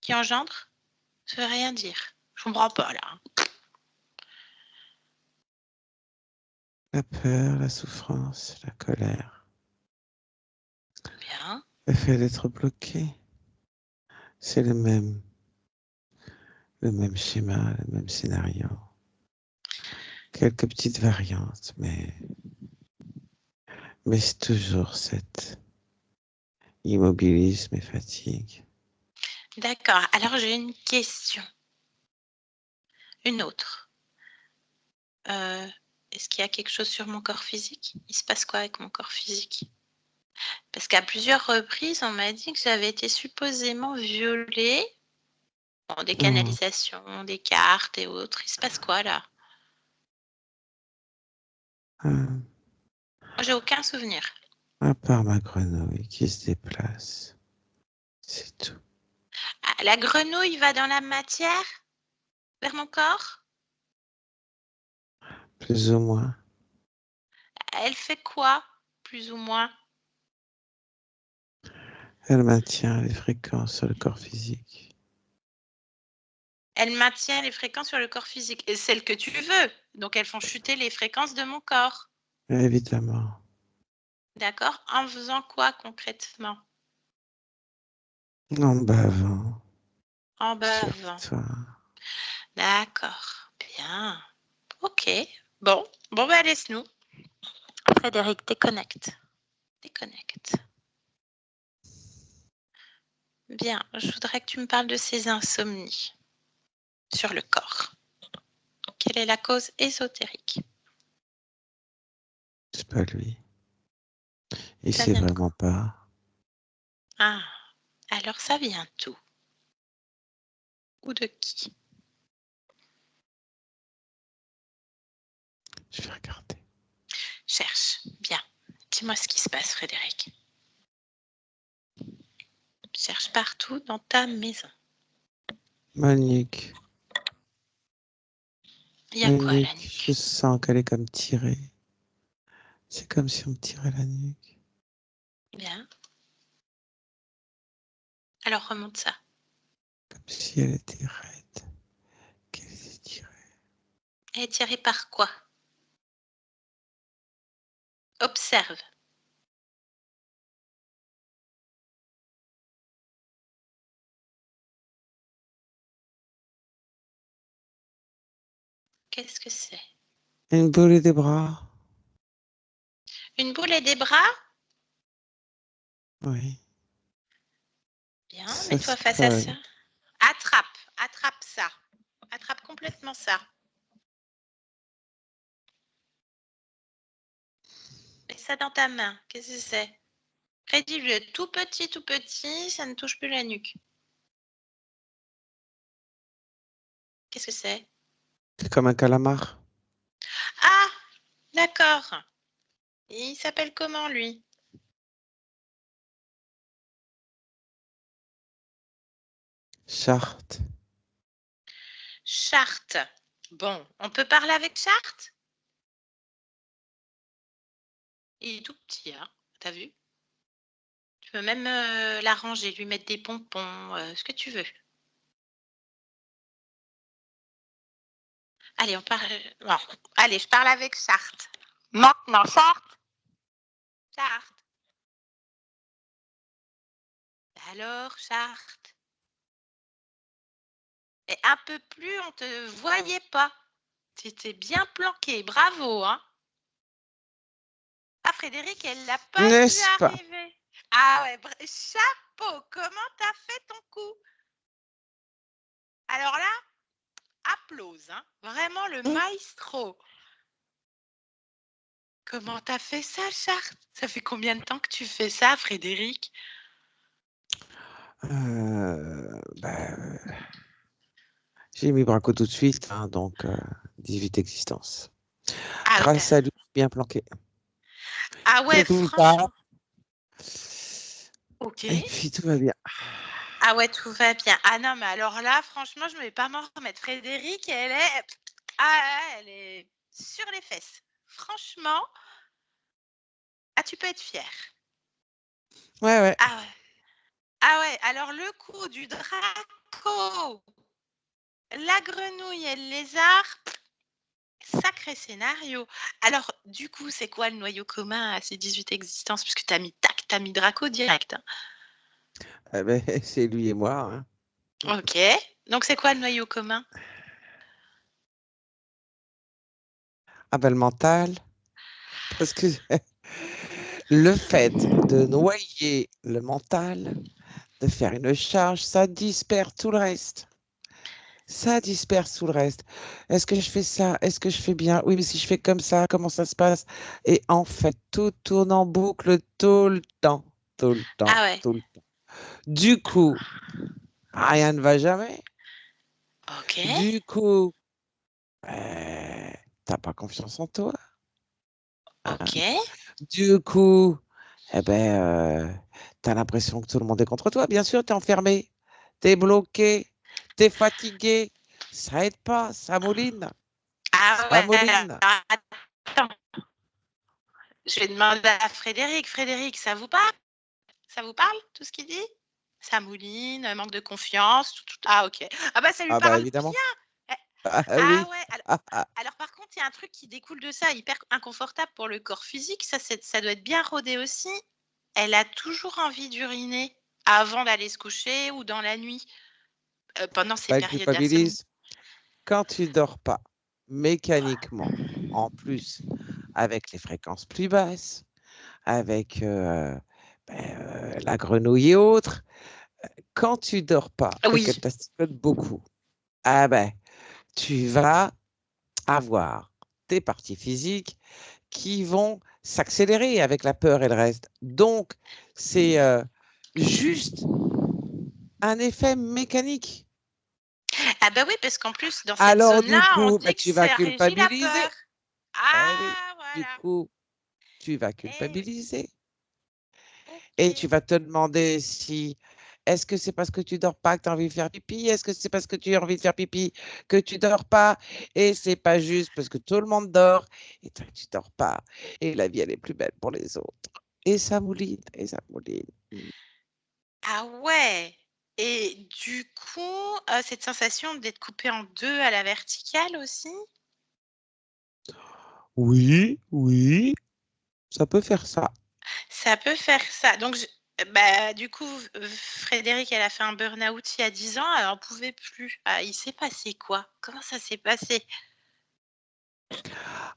Qui engendre? Ça veut rien dire. Je comprends pas là, hein. La peur, la souffrance, la colère. Bien. Le fait d'être bloqué, c'est le même schéma, le même scénario. Quelques petites variantes, mais c'est toujours cet immobilisme et fatigue. D'accord. Alors, j'ai une question. Une autre. Est-ce qu'il y a quelque chose sur mon corps physique? Il se passe quoi avec mon corps physique? Parce qu'à plusieurs reprises, on m'a dit que j'avais été supposément violée. Bon, des canalisations, des cartes et autres. Il se passe quoi là? Moi, J'ai aucun souvenir. à part ma grenouille qui se déplace, c'est tout. Ah, la grenouille va dans la matière? Vers mon corps? Plus ou moins. Elle fait quoi, plus ou moins? Elle maintient les fréquences sur le corps physique. Elle maintient les fréquences sur le corps physique. Et celles que tu veux. Donc, elles font chuter les fréquences de mon corps. Évidemment. D'accord? En faisant quoi concrètement? En bavant En sur bavant. toi. D'accord. Bien. Ok. Bon, bah laisse-nous. Frédéric, déconnecte. Déconnecte. Bien, je voudrais que tu me parles de ces insomnies sur le corps. Quelle est la cause ésotérique? C'est pas lui. Il Ça sait vient de vraiment pas. Ah, alors ça vient d'où? Ou de qui? Je vais regarder. Cherche. Bien. Dis-moi ce qui se passe, Frédéric. Cherche partout dans ta maison. Monique. Il y a quoi, la Monique, nuque? je sens qu'elle est comme tirée. C'est comme si on me tirait la nuque. Bien. Alors remonte ça. Comme si elle était raide. Qu'elle était tirée. Elle est tirée par quoi? Observe. Qu'est-ce que c'est? Une boule et des bras. Une boule et des bras? Oui. Bien, Ça se mets-toi face à ça. colle. Attrape ça. Attrape complètement ça. Mets ça dans ta main. Qu'est-ce que c'est? Réduis-le tout petit, ça ne touche plus la nuque. Qu'est-ce que c'est? C'est comme un calamar. Ah, d'accord. Il s'appelle comment, lui? Charte. Charte. Bon, on peut parler avec Charte? Il est tout petit, hein? T'as vu? Tu peux même l'arranger, lui mettre des pompons, ce que tu veux. Allez, on parle. Bon, allez, je parle avec Charte. Maintenant, Charte. Charte. Alors, Charte. Et un peu plus, on te voyait pas. Tu étais bien planqué. Bravo, hein? Ah, Frédéric, elle l'a pas vu N'est-ce pas? arriver. Ah ouais, chapeau. Comment t'as fait ton coup? Alors là, applause, hein? Vraiment le maestro. Comment t'as fait ça, Charte? Ça fait combien de temps que tu fais ça, Frédéric? J'ai mis Braco tout de suite, hein, donc 18 existences. Ah, oui, Grâce à lui, bien planqué. ah ouais, C'est tout le temps. franchement. Ok. Et puis tout va bien. Ah ouais, tout va bien. Ah non, mais alors là, franchement, je ne vais pas m'en remettre. Frédéric, elle est sur les fesses. Franchement, tu peux être fière. Ouais. Ah ouais. Ah ouais, alors le coup du Draco, la grenouille et le lézard, sacré scénario. Alors, du coup, c'est quoi le noyau commun à ces 18 existences? Puisque tu as mis tac, tu as mis Draco direct. Hein. Ah ben, c'est lui et moi. Hein. Ok. Donc, c'est quoi le noyau commun? Ah ben, le mental. Parce que le fait de noyer le mental, de faire une charge, ça disperse tout le reste. Ça disperse tout le reste. Est-ce que je fais ça? Est-ce que je fais bien? Oui, mais si je fais comme ça, comment ça se passe? Et en fait, tout tourne en boucle tout le temps. Tout le temps, Ah ouais. tout le temps. Du coup, rien ne va jamais. Ok. Du coup, t'as pas confiance en toi. Ok. Du coup, eh ben, t'as l'impression que tout le monde est contre toi. Bien sûr, t'es enfermé, t'es bloqué, t'es fatigué. Ça aide pas, ça mouline, Ah ça ouais. mouline. Alors, attends. Je vais demander à Frédéric. Frédéric, ça vous parle? Ça vous parle, tout ce qu'il dit? Ça mouline, manque de confiance. Ah, ok. Ah bah, ça lui Ah bah parle évidemment. bien. Eh, Ah Ah oui. ouais. Ah, ah. Alors, par contre, il y a un truc qui découle de ça, hyper inconfortable pour le corps physique. Ça doit être bien rodé aussi. Elle a toujours envie d'uriner avant d'aller se coucher ou dans la nuit, pendant ces Bah, elle périodes d'insomnie. culpabilise. Quand tu dors pas, mécaniquement, en plus, avec les fréquences plus basses, avec la grenouille et autres, quand tu dors pas et Oui. qu'elle t'asticote beaucoup, ah ben, tu vas avoir tes parties physiques qui vont s'accélérer avec la peur et le reste. Donc, c'est juste un effet mécanique. Ah bah oui, parce qu'en plus, dans cette Alors, zone-là, du on coup, bah, dit que tu vas ça régit la peur. culpabiliser. Eh oui, Ah, du voilà. coup, tu vas Eh oui. culpabiliser et tu Ok. vas te demander si est-ce que c'est parce que tu dors pas que tu as envie de faire pipi? Est-ce que c'est parce que tu as envie de faire pipi que tu dors pas? Et c'est pas juste parce que tout le monde dort et toi tu dors pas. Et la vie elle est plus belle pour les autres. Et ça mouline, et ça mouline. Ah ouais. Et du coup, cette sensation d'être coupé en 2 à la verticale aussi? Oui, oui, ça peut faire ça. Ça peut faire ça. Donc bah, du coup, Frédéric, elle a fait un burn-out il y a 10 ans, elle en pouvait plus. Ah, il s'est passé quoi? Comment ça s'est passé?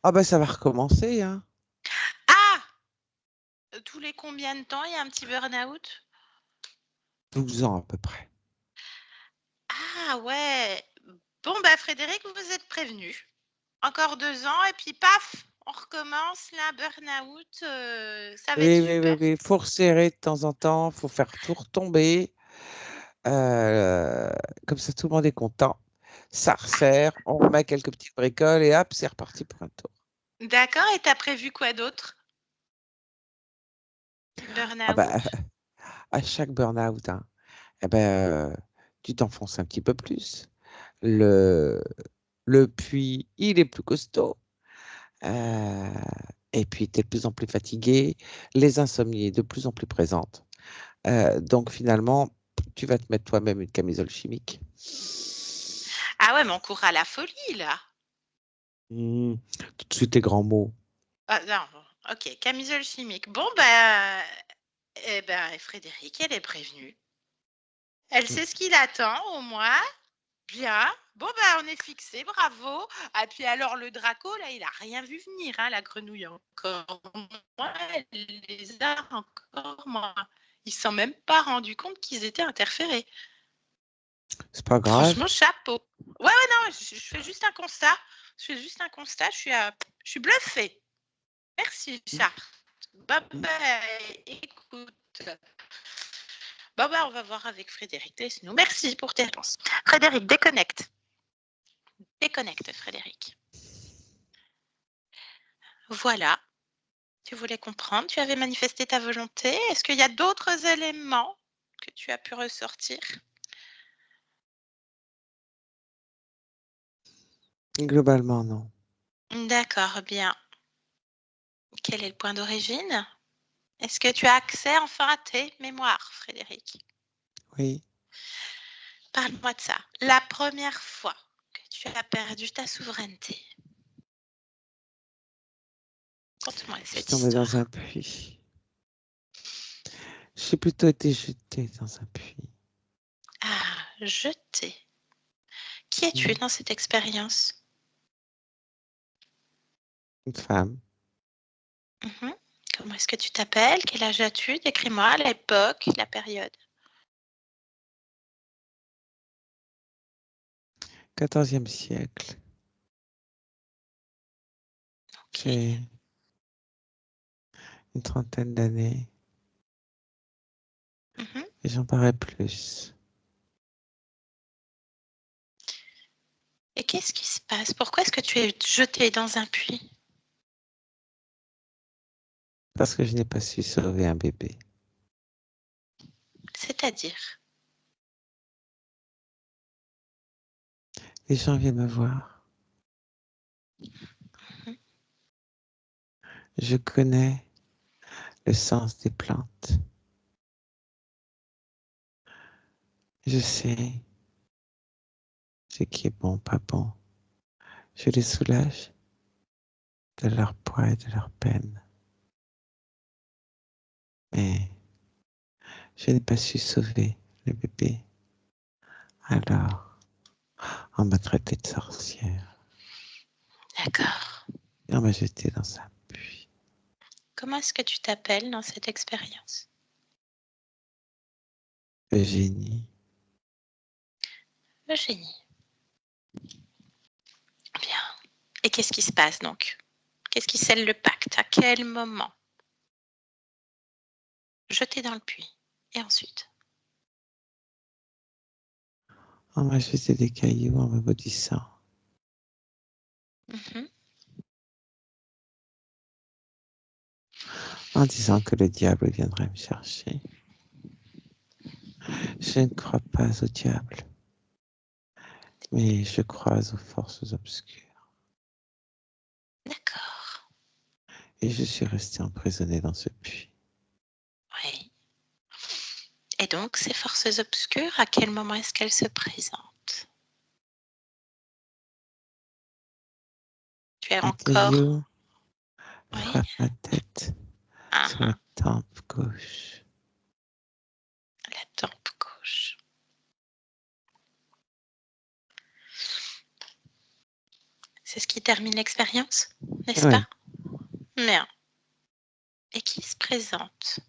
Ah ben ça va recommencer, hein. Ah! Tous les combien de temps il y a un petit burn-out? 12 ans à peu près. Ah ouais. Bon, bah, Frédéric, vous êtes prévenu. Encore 2 ans et puis paf, on recommence là, burn-out, ça va être Oui, oui, oui, super. oui. Faut resserrer de temps en temps, faut faire tout retomber. Euh, Comme ça, tout le monde est content. Ça resserre, on remet quelques petites bricoles et hop, c'est reparti pour un tour. D'accord, et t'as prévu quoi d'autre? Ah bah, Burn-out? à chaque burn-out, hein, eh ben, tu t'enfonces un petit peu plus. Le, le puits, il est plus costaud. Euh, et puis, tu es de plus en plus fatigué. Les insomnies de plus en plus présentes. Donc, finalement, tu vas te mettre toi-même une camisole chimique. Ah ouais, mais on court à la folie là. Hmm, tout de suite, les grands mots. Ah non, bon, OK, camisole chimique. Bon, bah, eh ben, Frédéric, elle est prévenue. Elle Hmm. sait ce qui l'attend au moins. Bien. Bon, bah, on est fixé, bravo. Ah, puis alors le Draco, là, il a rien vu venir, hein, la grenouille encore moins, elle les a encore moins. Ils s'en sont même pas rendus compte qu'ils étaient interférés. C'est pas grave. Franchement, chapeau. Ouais, ouais, non, je fais juste un constat. Je fais juste un constat, je suis bluffée. Merci, Hmm, Charles. Bah, hmm. écoute. Bah, on va voir avec Frédéric. Laisse-nous. Merci pour tes réponses. Frédéric, déconnecte. Déconnecte, Frédéric. Voilà. Tu voulais comprendre, tu avais manifesté ta volonté. Est-ce qu'il y a d'autres éléments que tu as pu ressortir? Globalement, non. D'accord, bien. Quel est le point d'origine? Est-ce que tu as accès enfin à tes mémoires, Frédéric? Oui. Parle-moi de ça. La première fois que tu as perdu ta souveraineté. Conte-moi Je suis cette tombée dans histoire. un puits. J'ai plutôt été jetée dans un puits. Ah, jeté. Qui es-tu dans cette expérience? Une femme, Mhm. Comment est-ce que tu t'appelles? Quel âge as-tu? Décris-moi l'époque, la période. 14e siècle. Ok. J'ai une trentaine d'années Mhm. et j'en parais plus. Et qu'est-ce qui se passe? Pourquoi est-ce que tu es jeté dans un puits? Parce que je n'ai pas su sauver un bébé. C'est-à-dire? Les gens viennent me voir. Mhm. Je connais le sens des plantes. Je sais ce qui est bon, pas bon. Je les soulage de leur poids et de leur peine. Mais je n'ai pas su sauver le bébé. Alors, on m'a traité de sorcière. D'accord. Et on m'a jeté dans un puits. Comment est-ce que tu t'appelles dans cette expérience? Eugénie. Eugénie. Bien. Et qu'est-ce qui se passe donc? Qu'est-ce qui scelle le pacte? À quel moment? Jeté dans le puits. Et ensuite? On m'a jeté des cailloux en me maudissant. Mhm. En disant que le diable viendrait me chercher. Je ne crois pas au diable, mais je crois aux forces obscures. D'accord. Et je suis restée emprisonnée dans ce puits. Oui. Et donc, ces forces obscures, à quel moment est-ce qu'elles se présentent? Tu es Un encore... caillou Oui. frappe ma tête sur la Ah, tempe gauche. la tempe gauche. C'est ce qui termine l'expérience, n'est-ce pas? Oui, Bien. Et qui se présente?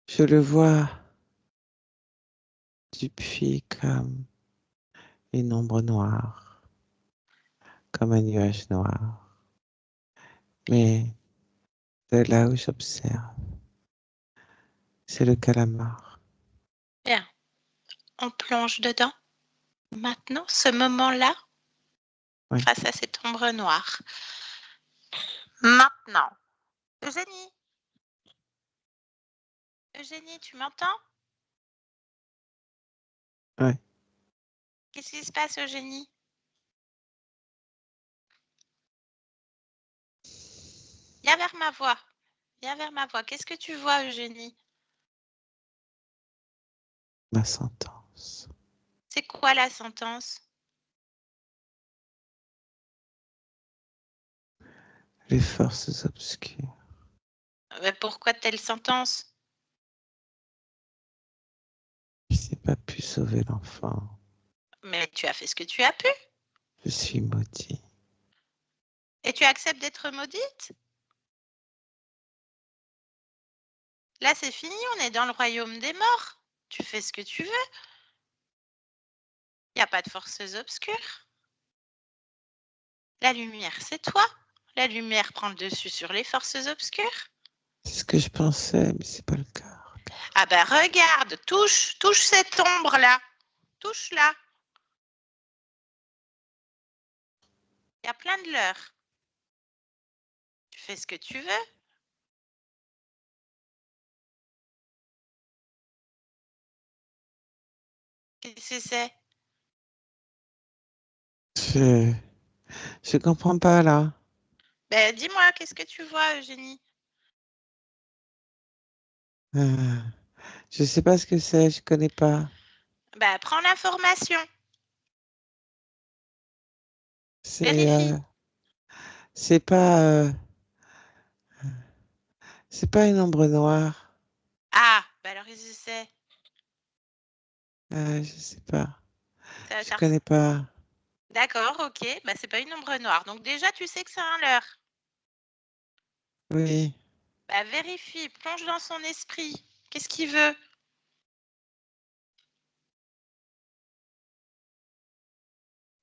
je le vois du puits comme une ombre noire, comme un nuage noir. Mais de là où j'observe, c'est le calamar. Bien. On plonge dedans. Maintenant, ce moment-là, Oui, face à cette ombre noire. Maintenant. Eugénie, Eugénie, tu m'entends? oui. Qu'est-ce qui se passe, Eugénie? Viens vers ma voix. Viens vers ma voix. Qu'est-ce que tu vois, Eugénie? Ma sentence. C'est quoi la sentence? Les forces obscures. Pourquoi telle sentence? Je n'ai pas pu sauver l'enfant. Mais tu as fait ce que tu as pu. Je suis maudit. Et tu acceptes d'être maudite? Là, c'est fini, on est dans le royaume des morts. Tu fais ce que tu veux. Il n'y a pas de forces obscures. La lumière, c'est toi. La lumière prend le dessus sur les forces obscures. C'est ce que je pensais, mais c'est pas le cas. Ah ben regarde, touche cette ombre-là. Touche-la. Il y a plein de leurres. Tu fais ce que tu veux. Qu'est-ce que c'est? Je, je comprends pas là. Ben dis-moi, qu'est-ce que tu vois, Eugénie? Euh, Je sais pas ce que c'est, je connais pas. Bah, prends l'information. C'est Vérifie. c'est pas c'est pas une ombre noire. Ah, bah alors qu'est-ce que c'est? Je sais pas. Ça, Je connais pas. D'accord, ok. Bah, c'est pas une ombre noire. Donc déjà, tu sais que c'est un leurre. Oui, Bah, vérifie, plonge dans son esprit. Qu'est-ce qu'il veut?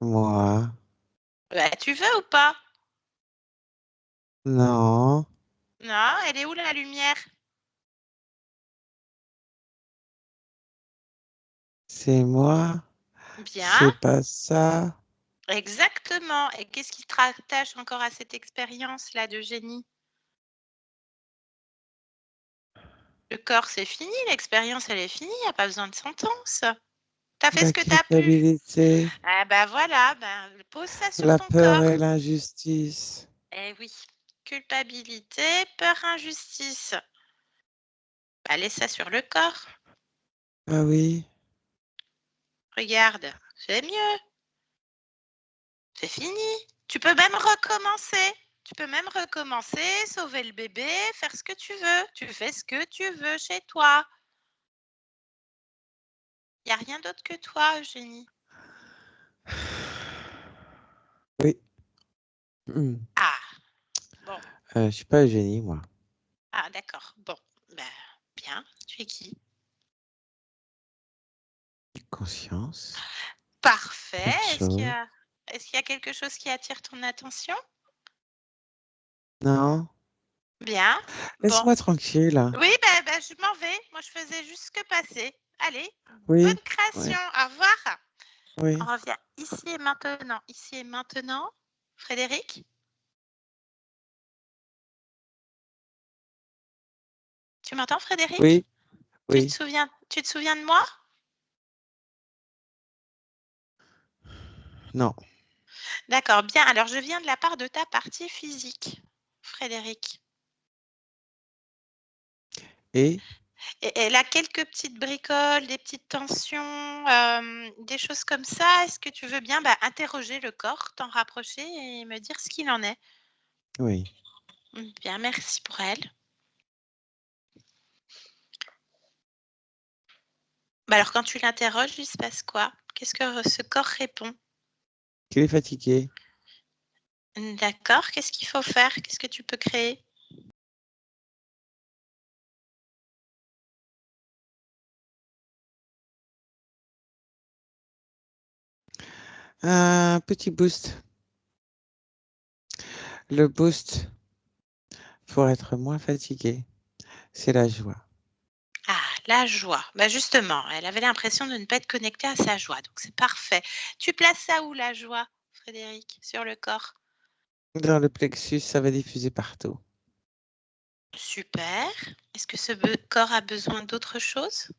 moi. Bah, tu veux ou pas? Non, Non, elle est où la lumière? c'est moi. Bien, C'est pas ça. exactement. Et qu'est-ce qui te rattache encore à cette expérience-là de génie? Le corps, c'est fini, l'expérience, elle est finie, il n'y a pas besoin de sentence. Tu as fait La ce que tu as pu. culpabilité, Ah bah voilà, ben, pose ça sur la ton peur corps. et l'injustice. Eh oui, culpabilité, peur, injustice. Bah, laisse ça sur le corps. Ah oui, Regarde, c'est mieux. C'est fini. Tu peux même recommencer. Tu peux même recommencer, sauver le bébé, faire ce que tu veux. Tu fais ce que tu veux chez toi. Il n'y a rien d'autre que toi, Eugénie. oui. Hmm. Ah, bon. Je suis pas un génie, moi. Ah, d'accord. Bon, ben, bien. Tu es qui? Conscience, Parfait. autre chose. Est-ce qu'il y a quelque chose qui attire ton attention? Non, Bien. Bon. laisse-moi tranquille. Oui, ben, je m'en vais. Moi, je faisais juste ce que passer. Allez, Oui, bonne création. oui, Au revoir. On oui, revient ici et maintenant. Ici et maintenant. Frédéric, tu m'entends, Frédéric? oui, oui. Tu te souviens de moi? Non. D'accord, bien. Alors, je viens de la part de ta partie physique, Frédéric. Et Et elle a quelques petites bricoles, des petites tensions, des choses comme ça. Est-ce que tu veux bien interroger le corps, t'en rapprocher et me dire ce qu'il en est? oui. Bien, merci pour elle. Alors, quand tu l'interroges, il se passe quoi? Qu'est-ce que ce corps répond? Qu'il est fatigué. D'accord, qu'est-ce qu'il faut faire? Qu'est-ce que tu peux créer? Un petit boost. Le boost pour être moins fatigué, c'est la joie. Ah, la joie. Justement, elle avait l'impression de ne pas être connectée à sa joie, donc c'est parfait. Tu places ça où, la joie, Frédéric? Sur le corps? Dans le plexus, ça va diffuser partout. Super. Est-ce que ce corps a besoin d'autre chose?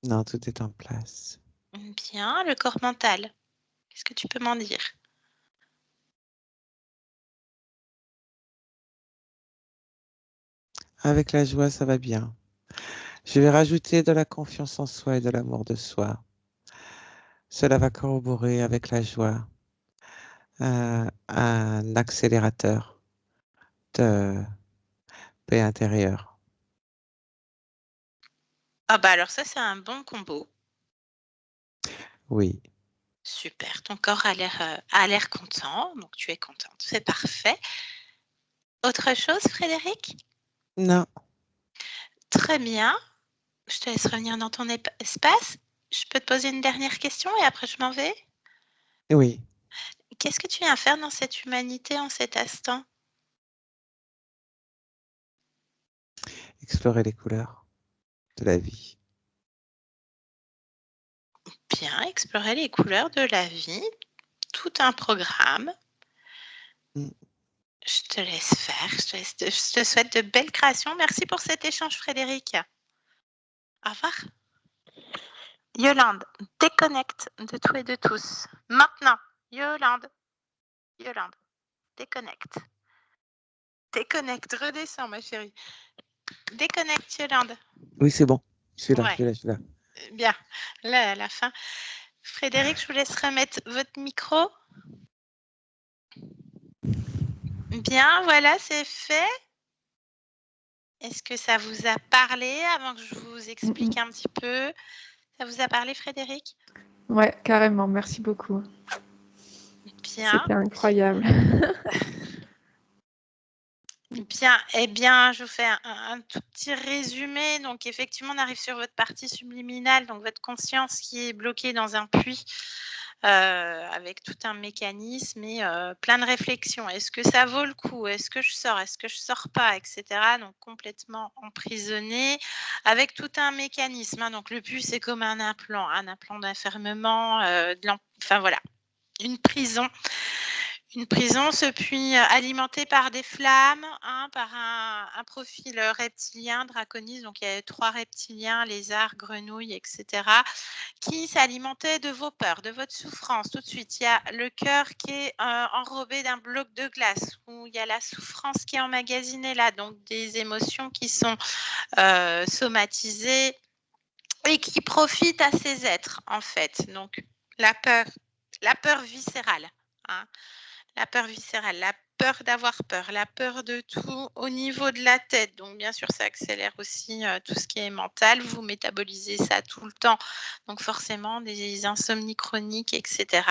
Non, tout est en place. Bien, le corps mental. Qu'est-ce que tu peux m'en dire? Avec la joie, ça va bien. Je vais rajouter de la confiance en soi et de l'amour de soi. Cela va corroborer avec la joie un accélérateur de paix intérieure. Ah alors ça, c'est un bon combo. Oui. Super, ton corps a l'air content, donc tu es contente, c'est parfait. Autre chose, Frédéric? Non. Très bien. Je te laisse revenir dans ton espace. Je peux te poser une dernière question et après je m'en vais? Oui. Qu'est-ce que tu viens faire dans cette humanité en cet instant? Explorer les couleurs de la vie. Bien, explorer les couleurs de la vie, tout un programme. Mm. Je te laisse faire, je te souhaite de belles créations. Merci pour cet échange, Frédéric. Au revoir. Yolande, déconnecte de tout et de tous. Maintenant, Yolande, déconnecte. Déconnecte, redescends, ma chérie. Déconnecte, Yolande. Oui, c'est bon. Je suis là, je Ouais, suis là, je suis là. bien. Là, à la fin. Frédéric, je vous laisse remettre votre micro. Bien, voilà, c'est fait. Est-ce que ça vous a parlé avant que je vous explique un petit peu? Ça vous a parlé, Frédéric? Ouais, carrément. Merci beaucoup. Bien. C'était incroyable. Bien, eh bien, je vous fais un tout petit résumé. Donc, effectivement, on arrive sur votre partie subliminale, donc votre conscience qui est bloquée dans un puits avec tout un mécanisme et plein de réflexions. Est-ce que ça vaut le coup? Est-ce que je sors? Est-ce que je sors pas? Etc. Donc, complètement emprisonné avec tout un mécanisme. Hein. Donc, le puits, c'est comme un implant d'enfermement, enfin voilà, une prison. Une prison, ce puits alimenté par des flammes, hein, par un profil reptilien, draconiste. Donc, il y avait 3 reptiliens, lézards, grenouilles, etc., qui s'alimentaient de vos peurs, de votre souffrance. Tout de suite, il y a le cœur qui est enrobé d'un bloc de glace, où il y a la souffrance qui est emmagasinée là, donc des émotions qui sont somatisées et qui profitent à ces êtres, en fait. Donc, la peur viscérale. Hein. La peur viscérale, la peur d'avoir peur, la peur de tout au niveau de la tête. Donc, bien sûr, ça accélère aussi tout ce qui est mental. Vous métabolisez ça tout le temps. Donc, forcément, des insomnies chroniques, etc.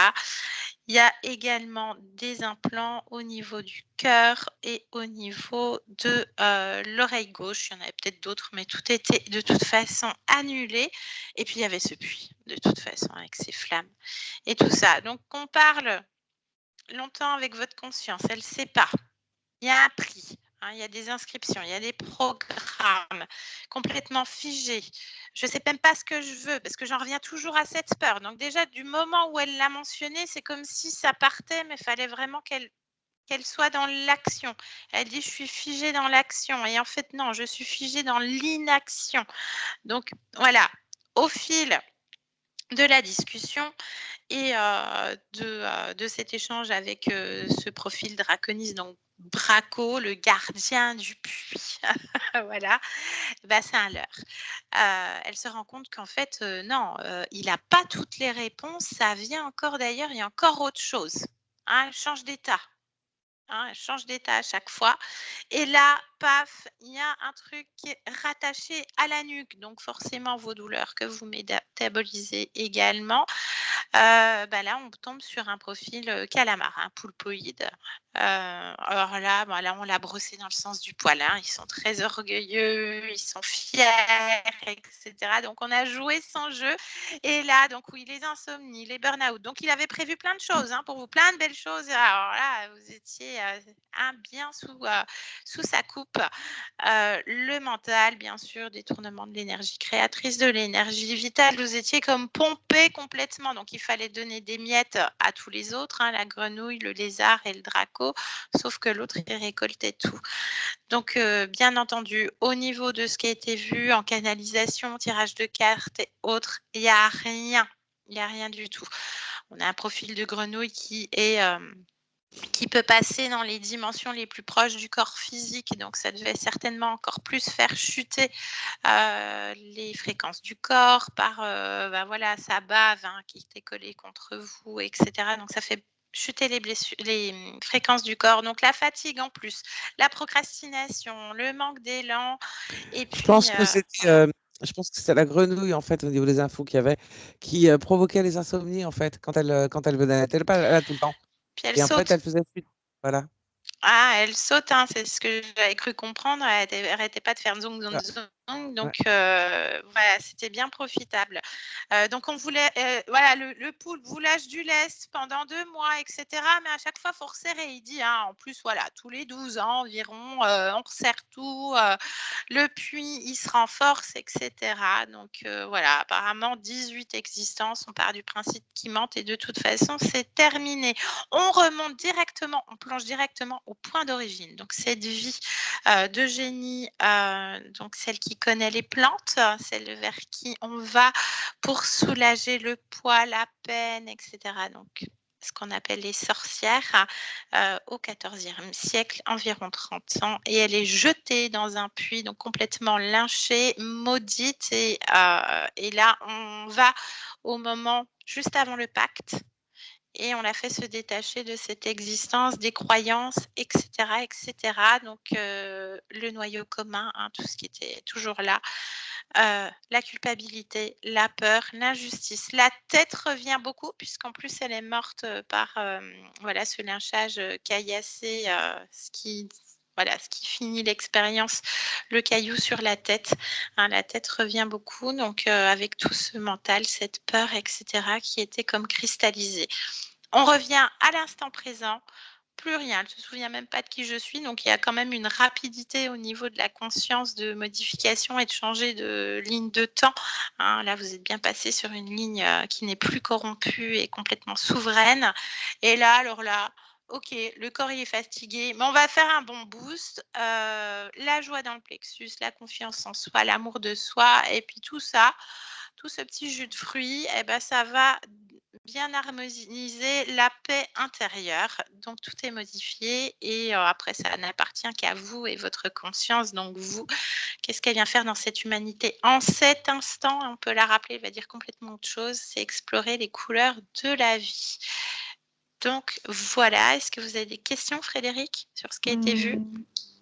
Il y a également des implants au niveau du cœur et au niveau de l'oreille gauche. Il y en avait peut-être d'autres, mais tout était de toute façon annulé. Et puis, il y avait ce puits, de toute façon, avec ces flammes et tout ça. Donc, on parle longtemps avec votre conscience, elle ne sait pas. Il y a un prix, hein, il y a des inscriptions, il y a des programmes complètement figés. Je ne sais même pas ce que je veux parce que j'en reviens toujours à cette peur. Donc déjà, du moment où elle l'a mentionné, c'est comme si ça partait, mais il fallait vraiment qu'elle soit dans l'action. Elle dit, je suis figée dans l'action. Et en fait, non, je suis figée dans l'inaction. Donc voilà, au fil de la discussion, et de cet échange avec ce profil draconiste, donc Braco, le gardien du puits, voilà, bah, c'est un leurre. Elle se rend compte qu'en fait, non, il n'a pas toutes les réponses, ça vient encore d'ailleurs, il y a encore autre chose. Hein, elle change d'état. Hein, elle change d'état à chaque fois. Et là, paf, il y a un truc qui est rattaché à la nuque. Donc forcément, vos douleurs que vous métabolisez également. Bah là, on tombe sur un profil calamar, un poulpoïde. Alors là, bah là, on l'a brossé dans le sens du poil. Hein. Ils sont très orgueilleux, ils sont fiers, etc. Donc, on a joué son jeu. Et là, donc oui, les insomnies, les burn-out. Donc, il avait prévu plein de choses hein, pour vous, plein de belles choses. Alors là, vous étiez bien sous sa coupe. Le mental, bien sûr, détournement de l'énergie créatrice, de l'énergie vitale. Vous étiez comme pompé complètement. Donc, il fallait donner des miettes à tous les autres, hein, la grenouille, le lézard et le draco, sauf que l'autre, il récoltait tout. Donc, bien entendu, au niveau de ce qui a été vu en canalisation, tirage de cartes et autres, il n'y a rien. Il n'y a rien du tout. On a un profil de grenouille qui peut passer dans les dimensions les plus proches du corps physique. Donc, ça devait certainement encore plus faire chuter les fréquences du corps par voilà, sa bave hein, qui était collée contre vous, etc. Donc, ça fait chuter les fréquences du corps. Donc, la fatigue en plus, la procrastination, le manque d'élan. Et Je puis, pense que c'était, voilà. je pense que c'était la grenouille, en fait, au niveau des infos qu'il y avait, qui provoquait les insomnies, en fait, quand elle venait. Elle n'était pas là tout le temps. Puis, elle Et en fait, saute. elle faisait suite. Voilà. Ah, elle saute, hein, c'est ce que j'avais cru comprendre. Elle arrêtait pas de faire zoom, zoom, Ah, zoom. ouais. Donc, voilà, c'était bien profitable. Donc, on voulait, voilà, le poulpe vous lâche du lest pendant 2 mois, etc. Mais à chaque fois, il faut resserrer. Il dit, hein, en plus, voilà, tous les 12 ans environ, on resserre tout. Le puits, il se renforce, etc. Donc, voilà, apparemment, 18 existences. On part du principe qu'ils mentent et de toute façon, c'est terminé. On remonte directement, on plonge directement au point d'origine. Donc, cette vie de génie, donc celle qui connaît les plantes, celle vers qui on va pour soulager le poids, la peine, etc. Donc, ce qu'on appelle les sorcières, au XIVe siècle, environ 30 ans, et elle est jetée dans un puits, donc complètement lynchée, maudite. Et là, on va au moment juste avant le pacte, et on la fait se détacher de cette existence, des croyances, etc., etc. Donc, le noyau commun, hein, tout ce qui était toujours là, la culpabilité, la peur, l'injustice. La tête revient beaucoup, puisqu'en plus, elle est morte par voilà, ce lynchage caillassé, ce qui finit l'expérience, le caillou sur la tête. Hein, la tête revient beaucoup, donc avec tout ce mental, cette peur, etc., qui était comme cristallisée. On revient à l'instant présent, plus rien. Elle ne se souvient même pas de qui je suis, donc il y a quand même une rapidité au niveau de la conscience de modification et de changer de ligne de temps. Hein, là, vous êtes bien passé sur une ligne qui n'est plus corrompue et complètement souveraine. Et là, alors là, ok, le corps il est fatigué, mais on va faire un bon boost. La joie dans le plexus, la confiance en soi, l'amour de soi, et puis tout ça, tout ce petit jus de fruits, eh ben, ça va bien harmoniser la paix intérieure. Donc, tout est modifié, et après, ça n'appartient qu'à vous et votre conscience. Donc, vous, qu'est-ce qu'elle vient faire dans cette humanité en cet instant? On peut la rappeler, elle va dire complètement autre chose. C'est explorer les couleurs de la vie. Donc, voilà. Est-ce que vous avez des questions, Frédéric, sur ce qui a été vu?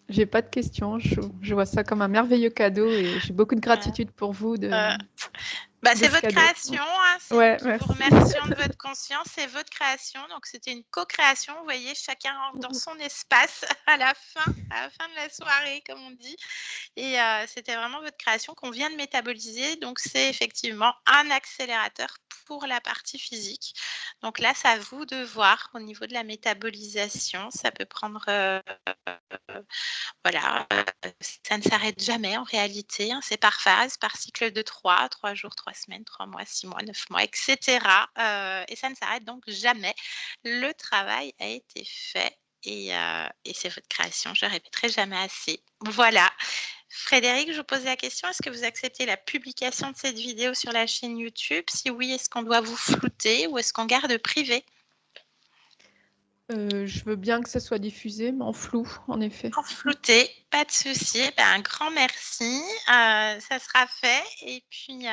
J'ai pas de questions. Je vois ça comme un merveilleux cadeau et j'ai beaucoup de gratitude pour vous Euh, de c'est ce votre cadeau. création, hein, c'est nous Ouais, qui vous merci. remercions de votre conscience, c'est votre création, donc c'était une co-création, vous voyez, chacun rentre dans son espace à la fin de la soirée, comme on dit, et c'était vraiment votre création qu'on vient de métaboliser, donc c'est effectivement un accélérateur pour la partie physique. Donc là, c'est à vous de voir au niveau de la métabolisation, ça peut prendre... voilà, ça ne s'arrête jamais en réalité, hein, c'est par phase, par cycle de 3 jours, 3 semaines, 3 mois, 6 mois, 9 mois, etc. Et ça ne s'arrête donc jamais. Le travail a été fait, et c'est votre création, je ne répéterai jamais assez. Voilà. Frédéric, je vous pose la question, est-ce que vous acceptez la publication de cette vidéo sur la chaîne YouTube? Si oui, est-ce qu'on doit vous flouter ou est-ce qu'on garde privé? Je veux bien que ça soit diffusé, mais en flou, en effet. En flouté, pas de souci. Ben, un grand merci. Ça sera fait. Et puis,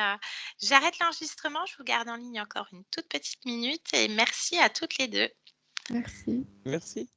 j'arrête l'enregistrement. Je vous garde en ligne encore une toute petite minute. Et merci à toutes les deux. Merci. Merci.